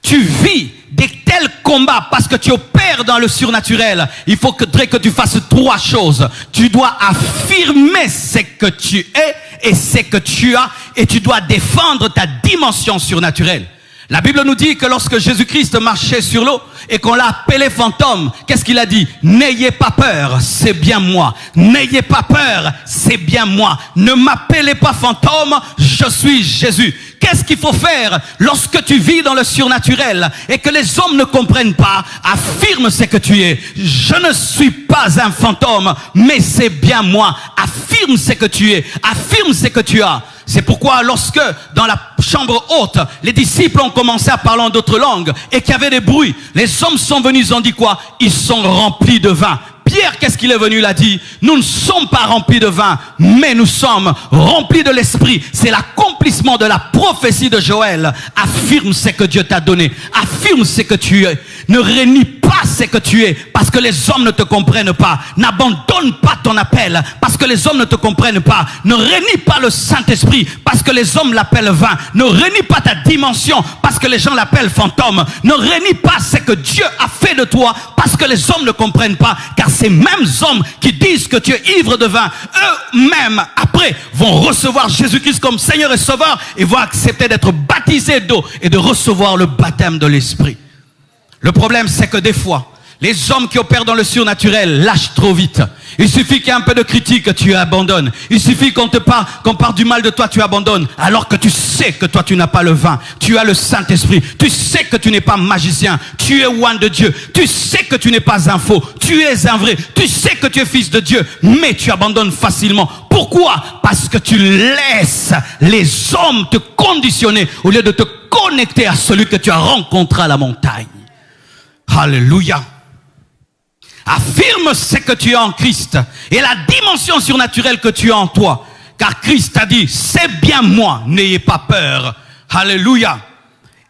tu vis des tels combats parce que tu opères dans le surnaturel, il faudrait que tu fasses trois choses. Tu dois affirmer ce que tu es et ce que tu as, et tu dois défendre ta dimension surnaturelle. La Bible nous dit que lorsque Jésus-Christ marchait sur l'eau et qu'on l'a appelé fantôme, qu'est-ce qu'il a dit? N'ayez pas peur, c'est bien moi. N'ayez pas peur, c'est bien moi. Ne m'appelez pas fantôme, je suis Jésus. Qu'est-ce qu'il faut faire lorsque tu vis dans le surnaturel et que les hommes ne comprennent pas? Affirme ce que tu es. Je ne suis pas un fantôme, mais c'est bien moi. Affirme ce que tu es. Affirme ce que tu as. C'est pourquoi lorsque dans la chambre haute, les disciples ont commencé à parler en d'autres langues et qu'il y avait des bruits, les hommes sont venus, ils ont dit quoi? Ils sont remplis de vin. Pierre, qu'est-ce qu'il est venu? Il a dit, nous ne sommes pas remplis de vin, mais nous sommes remplis de l'esprit. C'est l'accomplissement de la prophétie de Joël. Affirme ce que Dieu t'a donné. Affirme ce que tu es. Ne réunis pas ce que tu es parce que les hommes ne te comprennent pas. N'abandonne pas ton appel parce que les hommes ne te comprennent pas. Ne réunis pas le Saint-Esprit parce que les hommes l'appellent vain. Ne réunis pas ta dimension parce que les gens l'appellent fantôme. Ne réunis pas ce que Dieu a fait de toi parce que les hommes ne comprennent pas. Car ces mêmes hommes qui disent que tu es ivre de vin, eux-mêmes après vont recevoir Jésus-Christ comme Seigneur et Sauveur et vont accepter d'être baptisés d'eau et de recevoir le baptême de l'Esprit. Le problème, c'est que des fois, les hommes qui opèrent dans le surnaturel lâchent trop vite. Il suffit qu'il y ait un peu de critique, tu abandonnes. Il suffit qu'on parle du mal de toi, tu abandonnes. Alors que tu sais que toi, tu n'as pas le vin. Tu as le Saint-Esprit. Tu sais que tu n'es pas magicien. Tu es one de Dieu. Tu sais que tu n'es pas un faux. Tu es un vrai. Tu sais que tu es fils de Dieu. Mais tu abandonnes facilement. Pourquoi? Parce que tu laisses les hommes te conditionner au lieu de te connecter à celui que tu as rencontré à la montagne. Alléluia. Affirme ce que tu es en Christ et la dimension surnaturelle que tu as en toi. Car Christ a dit, c'est bien moi, n'ayez pas peur. Alléluia.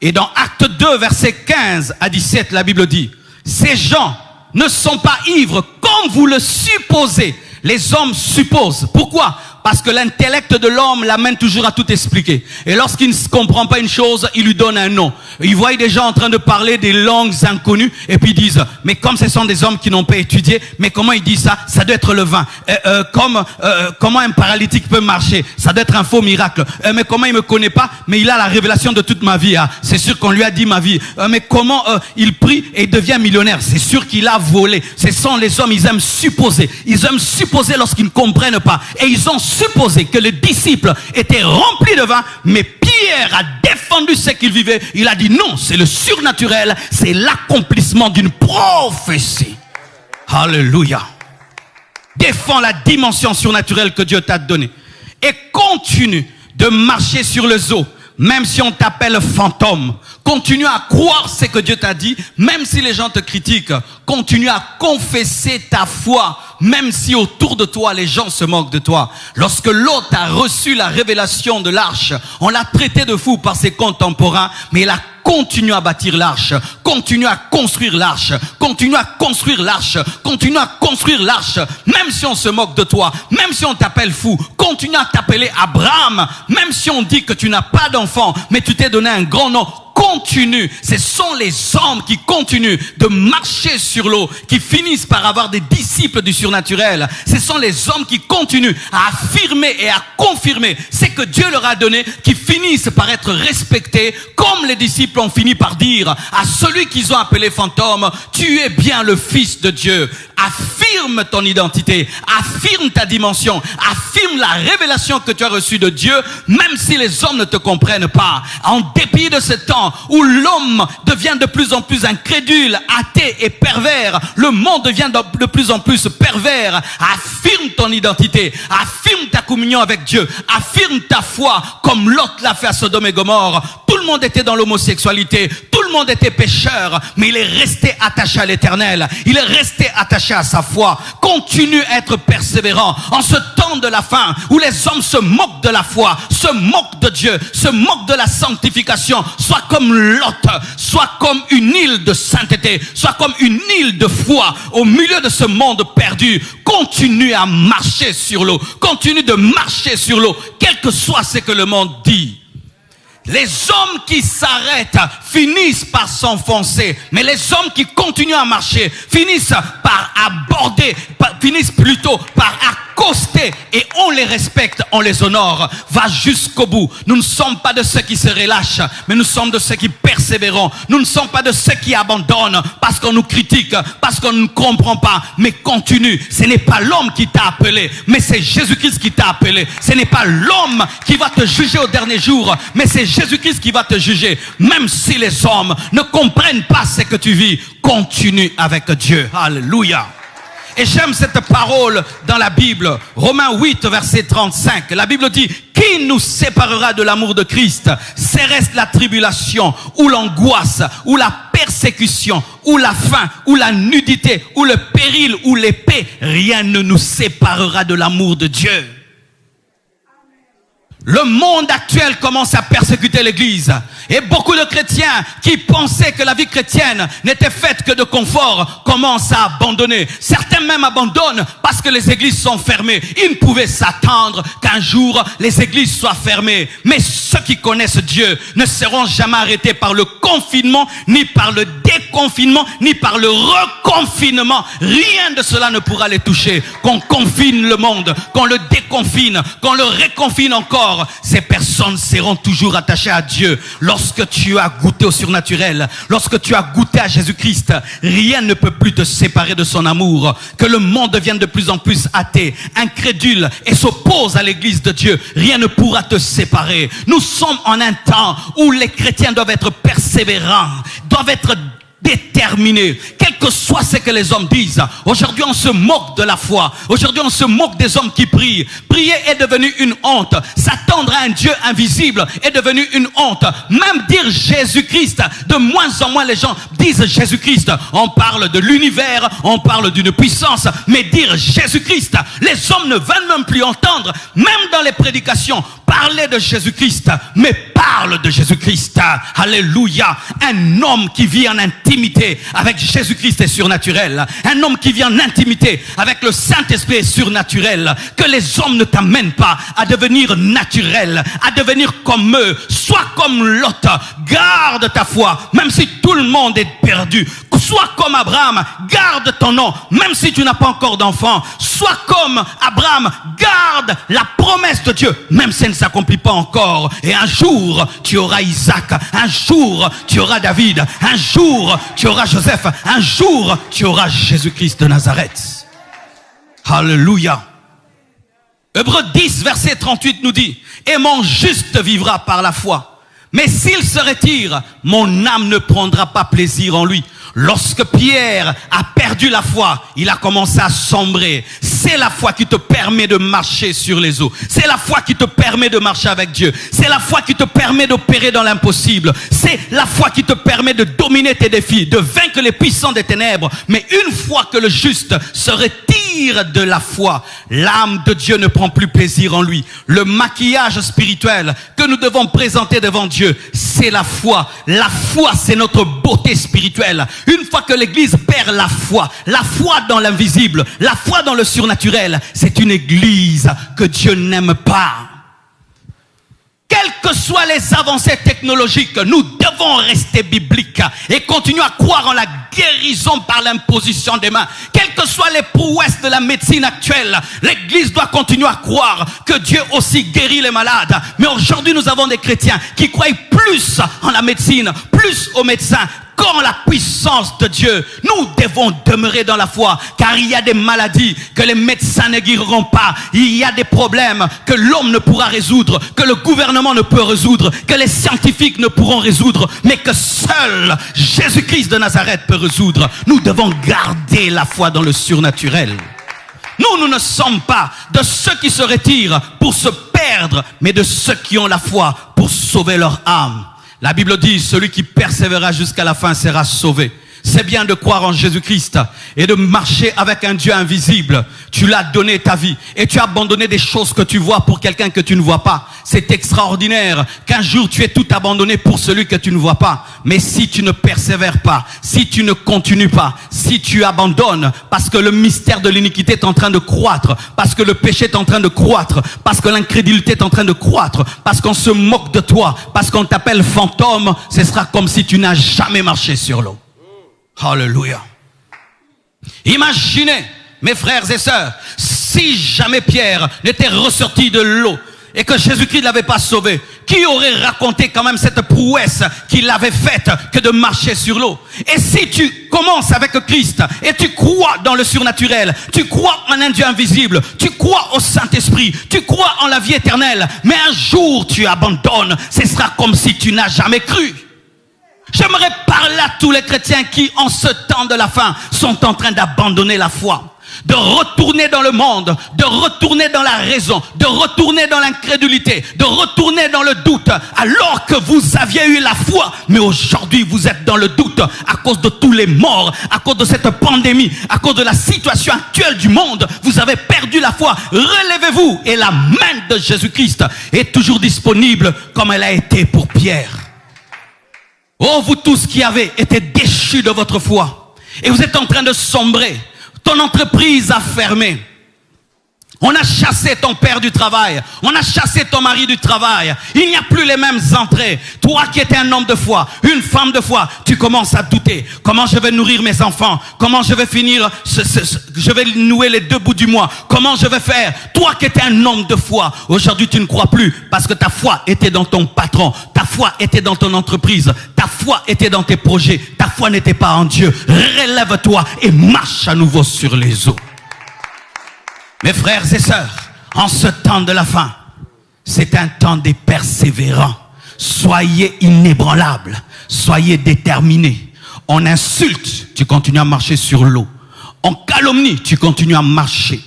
Et dans Acte 2, versets 15 à 17, la Bible dit, ces gens ne sont pas ivres comme vous le supposez. Les hommes supposent. Pourquoi? Parce que l'intellect de l'homme l'amène toujours à tout expliquer. Et lorsqu'il ne comprend pas une chose, il lui donne un nom. Il voit des gens en train de parler des langues inconnues et puis ils disent, mais comme ce sont des hommes qui n'ont pas étudié, mais comment il dit ça? Ça doit être le vin. Comment un paralytique peut marcher? Ça doit être un faux miracle. Mais comment il me connaît pas? Mais il a la révélation de toute ma vie. Hein. C'est sûr qu'on lui a dit ma vie. Mais comment il prie et devient millionnaire? C'est sûr qu'il a volé. Ce sont les hommes, ils aiment supposer. Ils aiment supposer lorsqu'ils ne comprennent pas. Et ils ont supposé que les disciples étaient remplis de vin, mais Pierre a défendu ce qu'il vivait. Il a dit non, c'est le surnaturel, c'est l'accomplissement d'une prophétie. Alléluia. Défends la dimension surnaturelle que Dieu t'a donnée et continue de marcher sur les eaux, même si on t'appelle fantôme. Continue à croire ce que Dieu t'a dit, même si les gens te critiquent. Continue à confesser ta foi, même si autour de toi, les gens se moquent de toi. Lorsque l'autre a reçu la révélation de l'arche, on l'a traité de fou par ses contemporains, mais il a continué à bâtir l'arche, continue à construire l'arche, continue à construire l'arche, continue à construire l'arche, même si on se moque de toi, même si on t'appelle fou, continue à t'appeler Abraham, même si on dit que tu n'as pas d'enfant, mais tu t'es donné un grand nom, continuent, ce sont les hommes qui continuent de marcher sur l'eau, qui finissent par avoir des disciples du surnaturel. Ce sont les hommes qui continuent à affirmer et à confirmer ce que Dieu leur a donné, qui finissent par être respectés, comme les disciples ont fini par dire à celui qu'ils ont appelé fantôme, tu es bien le Fils de Dieu. Affirme ton identité, affirme ta dimension, affirme la révélation que tu as reçue de Dieu, même si les hommes ne te comprennent pas. En dépit de ce temps où l'homme devient de plus en plus incrédule, athée et pervers, le monde devient de plus en plus pervers. Affirme ton identité, affirme ta communion avec Dieu, affirme ta foi comme Lot l'a fait à Sodome et Gomorrhe. Tout le monde était dans l'homosexualité, tout le monde était pécheur, mais il est resté attaché à l'Éternel, il est resté attaché à sa foi. Continue à être persévérant en ce temps de la fin où les hommes se moquent de la foi, se moquent de Dieu, se moquent de la sanctification. Sois comme Lot, sois comme une île de sainteté, sois comme une île de foi au milieu de ce monde perdu. Continue à marcher sur l'eau, continue de marcher sur l'eau, quel que soit ce que le monde dit. Les hommes qui s'arrêtent finissent par s'enfoncer, mais les hommes qui continuent à marcher finissent par aborder, finissent plutôt par accoster, et on les respecte, on les honore. Va jusqu'au bout. Nous ne sommes pas de ceux qui se relâchent, mais nous sommes de ceux qui persévérons. Nous ne sommes pas de ceux qui abandonnent parce qu'on nous critique, parce qu'on ne comprend pas, mais continue. Ce n'est pas l'homme qui t'a appelé, mais c'est Jésus-Christ qui t'a appelé. Ce n'est pas l'homme qui va te juger au dernier jour, mais c'est Jésus-Christ qui va te juger. Même si les hommes ne comprennent pas ce que tu vis, continue avec Dieu. Alléluia. Et j'aime cette parole dans la Bible. Romains 8, verset 35. La Bible dit, qui nous séparera de l'amour de Christ? Serait-ce la tribulation, ou l'angoisse, ou la persécution, ou la faim, ou la nudité, ou le péril, ou l'épée? Rien ne nous séparera de l'amour de Dieu. Le monde actuel commence à persécuter l'Église. Et beaucoup de chrétiens qui pensaient que la vie chrétienne n'était faite que de confort commencent à abandonner. Certains même abandonnent parce que les églises sont fermées. Ils ne pouvaient s'attendre qu'un jour les églises soient fermées. Mais ceux qui connaissent Dieu ne seront jamais arrêtés par le confinement, ni par le déconfinement, ni par le reconfinement. Rien de cela ne pourra les toucher. Qu'on confine le monde, qu'on le déconfine, qu'on le reconfine encore, ces personnes seront toujours attachées à Dieu. Lorsque tu as goûté au surnaturel, lorsque tu as goûté à Jésus-Christ, rien ne peut plus te séparer de son amour. Que le monde devienne de plus en plus athée, incrédule et s'oppose à l'Église de Dieu, rien ne pourra te séparer. Nous sommes en un temps où les chrétiens doivent être persévérants, doivent être déterminés, quel que soit ce que les hommes disent. Aujourd'hui, on se moque de la foi. Aujourd'hui, on se moque des hommes qui prient. Prier est devenu une honte. S'attendre à un Dieu invisible est devenu une honte. Même dire Jésus-Christ, de moins en moins les gens disent Jésus-Christ. On parle de l'univers, on parle d'une puissance, mais dire Jésus-Christ, les hommes ne veulent même plus entendre, même dans les prédications, parler de Jésus-Christ, mais parle de Jésus-Christ. Alléluia. Un homme qui vit en intimité avec Jésus-Christ est surnaturel. Un homme qui vit en intimité avec le Saint-Esprit est surnaturel. Que les hommes ne t'amènent pas à devenir naturel, à devenir comme eux. Sois comme Lot. Garde ta foi, même si tout le monde est perdu. Sois comme Abraham, garde ton nom, même si tu n'as pas encore d'enfant. Sois comme Abraham, garde la promesse de Dieu, même si elle ne s'accomplit pas encore. Et un jour, tu auras Isaac. Un jour, tu auras David. Un jour, tu auras Joseph. Un jour, tu auras Jésus-Christ de Nazareth. Alléluia. Hébreux 10, verset 38 nous dit, et mon juste vivra par la foi. Mais s'il se retire, mon âme ne prendra pas plaisir en lui. Lorsque Pierre a perdu la foi, il a commencé à sombrer. C'est la foi qui te permet de marcher sur les eaux. C'est la foi qui te permet de marcher avec Dieu. C'est la foi qui te permet d'opérer dans l'impossible. C'est la foi qui te permet de dominer tes défis, de vaincre les puissants des ténèbres. Mais une fois que le juste se retire de la foi, l'âme de Dieu ne prend plus plaisir en lui. Le maquillage spirituel que nous devons présenter devant Dieu, c'est la foi. La foi, c'est notre beauté spirituelle. Une fois que l'Église perd la foi dans l'invisible, la foi dans le surnaturel, c'est une Église que Dieu n'aime pas. Quel que que soient les avancées technologiques, nous devons rester bibliques et continuer à croire en la guérison par l'imposition des mains. Quelles que soient les prouesses de la médecine actuelle, l'Église doit continuer à croire que Dieu aussi guérit les malades. Mais aujourd'hui, nous avons des chrétiens qui croient plus en la médecine, plus aux médecins qu'en la puissance de Dieu. Nous devons demeurer dans la foi, car il y a des maladies que les médecins ne guériront pas. Il y a des problèmes que l'homme ne pourra résoudre, que le gouvernement ne peut résoudre, que les scientifiques ne pourront résoudre, mais que seul Jésus-Christ de Nazareth peut résoudre. Nous devons garder la foi dans le surnaturel. Nous ne sommes pas de ceux qui se retirent pour se perdre, mais de ceux qui ont la foi pour sauver leur âme. La Bible dit, celui qui persévérera jusqu'à la fin sera sauvé. C'est bien de croire en Jésus-Christ et de marcher avec un Dieu invisible. Tu l'as donné ta vie et tu as abandonné des choses que tu vois pour quelqu'un que tu ne vois pas. C'est extraordinaire qu'un jour tu aies tout abandonné pour celui que tu ne vois pas. Mais si tu ne persévères pas, si tu ne continues pas, si tu abandonnes, parce que le mystère de l'iniquité est en train de croître, parce que le péché est en train de croître, parce que l'incrédulité est en train de croître, parce qu'on se moque de toi, parce qu'on t'appelle fantôme, ce sera comme si tu n'as jamais marché sur l'eau. Alléluia. Imaginez, mes frères et sœurs, si jamais Pierre n'était ressorti de l'eau et que Jésus-Christ ne l'avait pas sauvé, qui aurait raconté quand même cette prouesse qu'il avait faite que de marcher sur l'eau? Et si tu commences avec Christ et tu crois dans le surnaturel, tu crois en un Dieu invisible, tu crois au Saint-Esprit, tu crois en la vie éternelle, mais un jour tu abandonnes, ce sera comme si tu n'as jamais cru. J'aimerais parler à tous les chrétiens qui, en ce temps de la fin, sont en train d'abandonner la foi, de retourner dans le monde, de retourner dans la raison, de retourner dans l'incrédulité, de retourner dans le doute, alors que vous aviez eu la foi, mais aujourd'hui vous êtes dans le doute à cause de tous les morts, à cause de cette pandémie, à cause de la situation actuelle du monde. Vous avez perdu la foi. Relevez-vous et la main de Jésus-Christ est toujours disponible comme elle a été pour Pierre. Oh, vous tous qui avez été déchus de votre foi et vous êtes en train de sombrer, ton entreprise a fermé. On a chassé ton père du travail, on a chassé ton mari du travail. Il n'y a plus les mêmes entrées. Toi qui étais un homme de foi, une femme de foi, tu commences à douter. Comment je vais nourrir mes enfants? Comment je vais finir, je vais nouer les 2 bouts du mois? Comment je vais faire? Toi qui étais un homme de foi, aujourd'hui tu ne crois plus parce que ta foi était dans ton patron, ta foi était dans ton entreprise, ta foi était dans tes projets, ta foi n'était pas en Dieu. Relève-toi et marche à nouveau sur les eaux. Mes frères et sœurs, en ce temps de la fin, c'est un temps des persévérants. Soyez inébranlables, soyez déterminés. On insulte, tu continues à marcher sur l'eau. On calomnie, tu continues à marcher.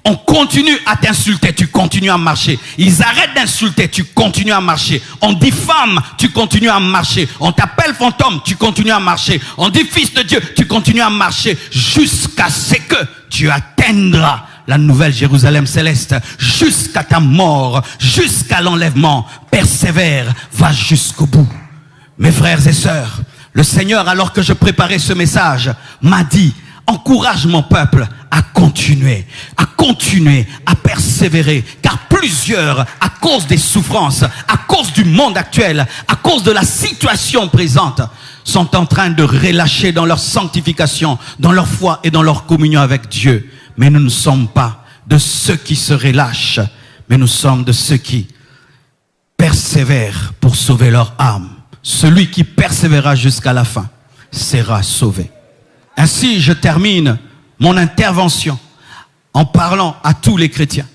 On continue à t'insulter, tu continues à marcher. Ils arrêtent d'insulter, tu continues à marcher. On diffame, tu continues à marcher. On t'appelle fantôme, tu continues à marcher. On dit fils de Dieu, tu continues à marcher jusqu'à ce que tu atteindras la nouvelle Jérusalem céleste, jusqu'à ta mort, jusqu'à l'enlèvement. Persévère, va jusqu'au bout. Mes frères et sœurs, le Seigneur, alors que je préparais ce message, m'a dit, encourage mon peuple à continuer, à persévérer, car plusieurs, à cause des souffrances, à cause du monde actuel, à cause de la situation présente, sont en train de relâcher dans leur sanctification, dans leur foi et dans leur communion avec Dieu. Mais nous ne sommes pas de ceux qui se relâchent, mais nous sommes de ceux qui persévèrent pour sauver leur âme. Celui qui persévérera jusqu'à la fin sera sauvé. Ainsi, je termine mon intervention en parlant à tous les chrétiens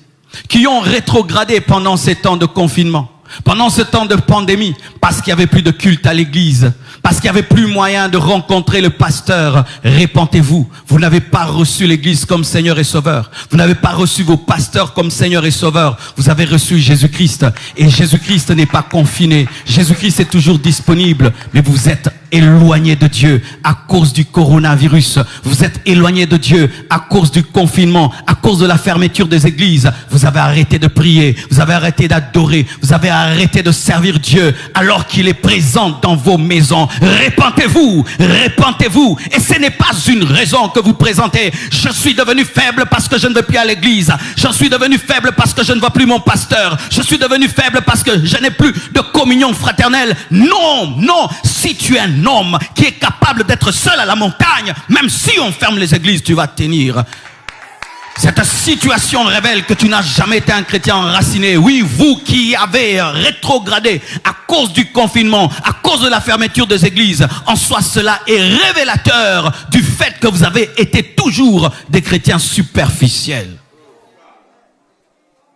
qui ont rétrogradé pendant ces temps de confinement, pendant ce temps de pandémie, parce qu'il n'y avait plus de culte à l'église, parce qu'il n'y avait plus moyen de rencontrer le pasteur. Répentez-vous. Vous n'avez pas reçu l'église comme Seigneur et Sauveur. Vous n'avez pas reçu vos pasteurs comme Seigneur et Sauveur. Vous avez reçu Jésus-Christ. Et Jésus-Christ n'est pas confiné. Jésus-Christ est toujours disponible. Mais vous êtes éloigné de Dieu à cause du coronavirus. Vous êtes éloigné de Dieu à cause du confinement, à cause de la fermeture des églises. Vous avez arrêté de prier, vous avez arrêté d'adorer, vous avez arrêté de servir Dieu alors qu'il est présent dans vos maisons. Répentez-vous, répentez-vous. Et ce n'est pas une raison que vous présentez. Je suis devenu faible parce que je ne vais plus à l'église. Je suis devenu faible parce que je ne vois plus mon pasteur. Je suis devenu faible parce que je n'ai plus de communion fraternelle. Non, non. Si tu es un homme qui est capable d'être seul à la montagne, même si on ferme les églises, tu vas tenir. Cette situation révèle que tu n'as jamais été un chrétien enraciné. Oui, vous qui avez rétrogradé à cause du confinement, à cause de la fermeture des églises, en soi cela est révélateur du fait que vous avez été toujours des chrétiens superficiels.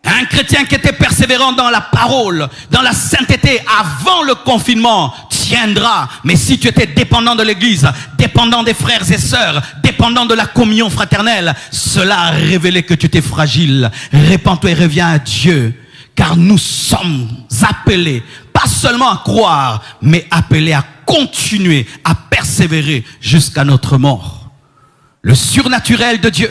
Un chrétien qui était persévérant dans la parole, dans la sainteté avant le confinement, tiendra. Mais si tu étais dépendant de l'église, dépendant des frères et sœurs, dépendant de la communion fraternelle, cela a révélé que tu étais fragile. Répands-toi et reviens à Dieu, car nous sommes appelés, pas seulement à croire, mais appelés à continuer, à persévérer jusqu'à notre mort. Le surnaturel de Dieu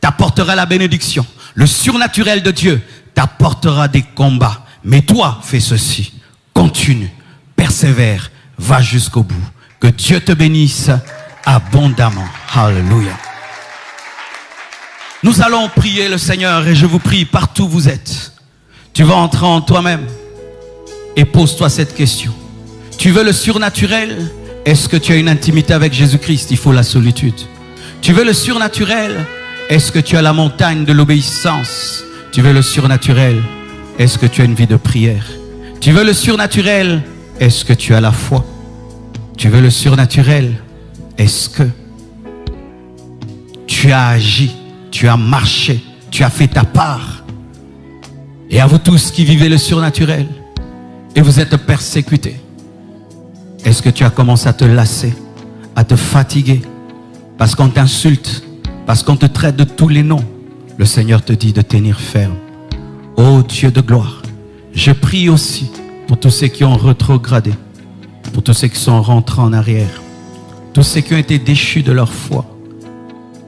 t'apportera la bénédiction. Le surnaturel de Dieu t'apportera des combats. Mais toi, fais ceci. Continue, persévère, va jusqu'au bout. Que Dieu te bénisse abondamment. Alléluia. Nous allons prier le Seigneur et je vous prie partout où vous êtes. Tu vas entrer en toi-même et pose-toi cette question. Tu veux le surnaturel? Est-ce que tu as une intimité avec Jésus-Christ? Il faut la solitude. Tu veux le surnaturel? Est-ce que tu as la montagne de l'obéissance? Tu veux le surnaturel? Est-ce que tu as une vie de prière? Tu veux le surnaturel? Est-ce que tu as la foi? Tu veux le surnaturel? Est-ce que tu as agi? Tu as marché? Tu as fait ta part? Et à vous tous qui vivez le surnaturel et vous êtes persécutés, est-ce que tu as commencé à te lasser, à te fatiguer parce qu'on t'insulte, parce qu'on te traite de tous les noms? Le Seigneur te dit de tenir ferme. Ô Dieu de gloire, je prie aussi pour tous ceux qui ont rétrogradé, pour tous ceux qui sont rentrés en arrière, tous ceux qui ont été déchus de leur foi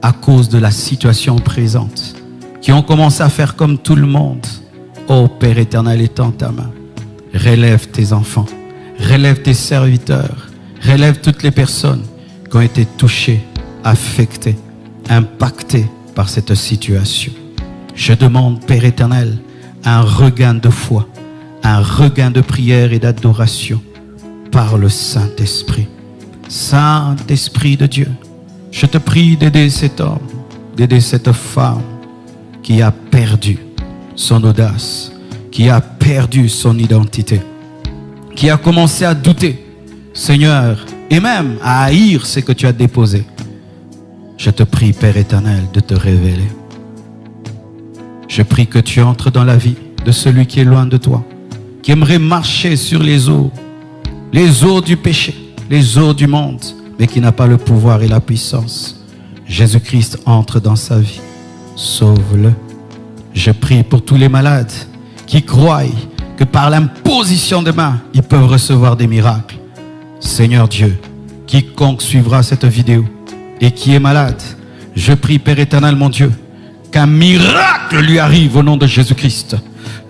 à cause de la situation présente, qui ont commencé à faire comme tout le monde. Ô Père éternel, étends ta main. Relève tes enfants, relève tes serviteurs, relève toutes les personnes qui ont été touchées, affectées, impactées par cette situation. Je demande, Père éternel, un regain de foi, un regain de prière et d'adoration par le Saint-Esprit. Saint-Esprit de Dieu, je te prie d'aider cet homme, d'aider cette femme qui a perdu son audace, qui a perdu son identité, qui a commencé à douter, Seigneur, et même à haïr ce que tu as déposé. Je te prie, Père éternel, de te révéler. Je prie que tu entres dans la vie de celui qui est loin de toi, qui aimerait marcher sur les eaux du péché, les eaux du monde, mais qui n'a pas le pouvoir et la puissance. Jésus-Christ entre dans sa vie. Sauve-le. Je prie pour tous les malades qui croient que par l'imposition des mains, ils peuvent recevoir des miracles. Seigneur Dieu, quiconque suivra cette vidéo et qui est malade, je prie, Père éternel, mon Dieu, qu'un miracle lui arrive au nom de Jésus-Christ.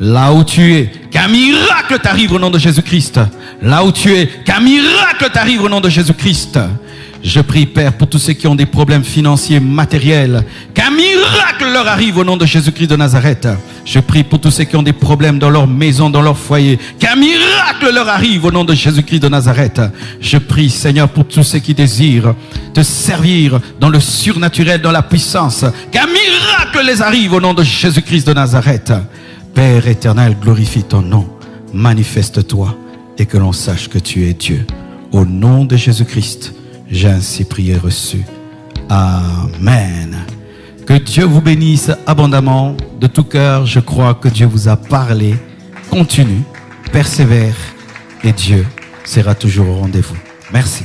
Là où tu es, qu'un miracle t'arrive au nom de Jésus-Christ. Là où tu es, qu'un miracle t'arrive au nom de Jésus-Christ. Je prie, Père, pour tous ceux qui ont des problèmes financiers, matériels, qu'un miracle leur arrive au nom de Jésus-Christ de Nazareth. Je prie pour tous ceux qui ont des problèmes dans leur maison, dans leur foyer, qu'un miracle leur arrive au nom de Jésus-Christ de Nazareth. Je prie, Seigneur, pour tous ceux qui désirent te servir dans le surnaturel, dans la puissance, qu'un miracle les arrive au nom de Jésus-Christ de Nazareth. Père éternel, glorifie ton nom, manifeste-toi et que l'on sache que tu es Dieu. Au nom de Jésus-Christ, j'ai ainsi prié, reçu. Amen. Que Dieu vous bénisse abondamment. De tout cœur, je crois que Dieu vous a parlé. Continue, persévère et Dieu sera toujours au rendez-vous. Merci.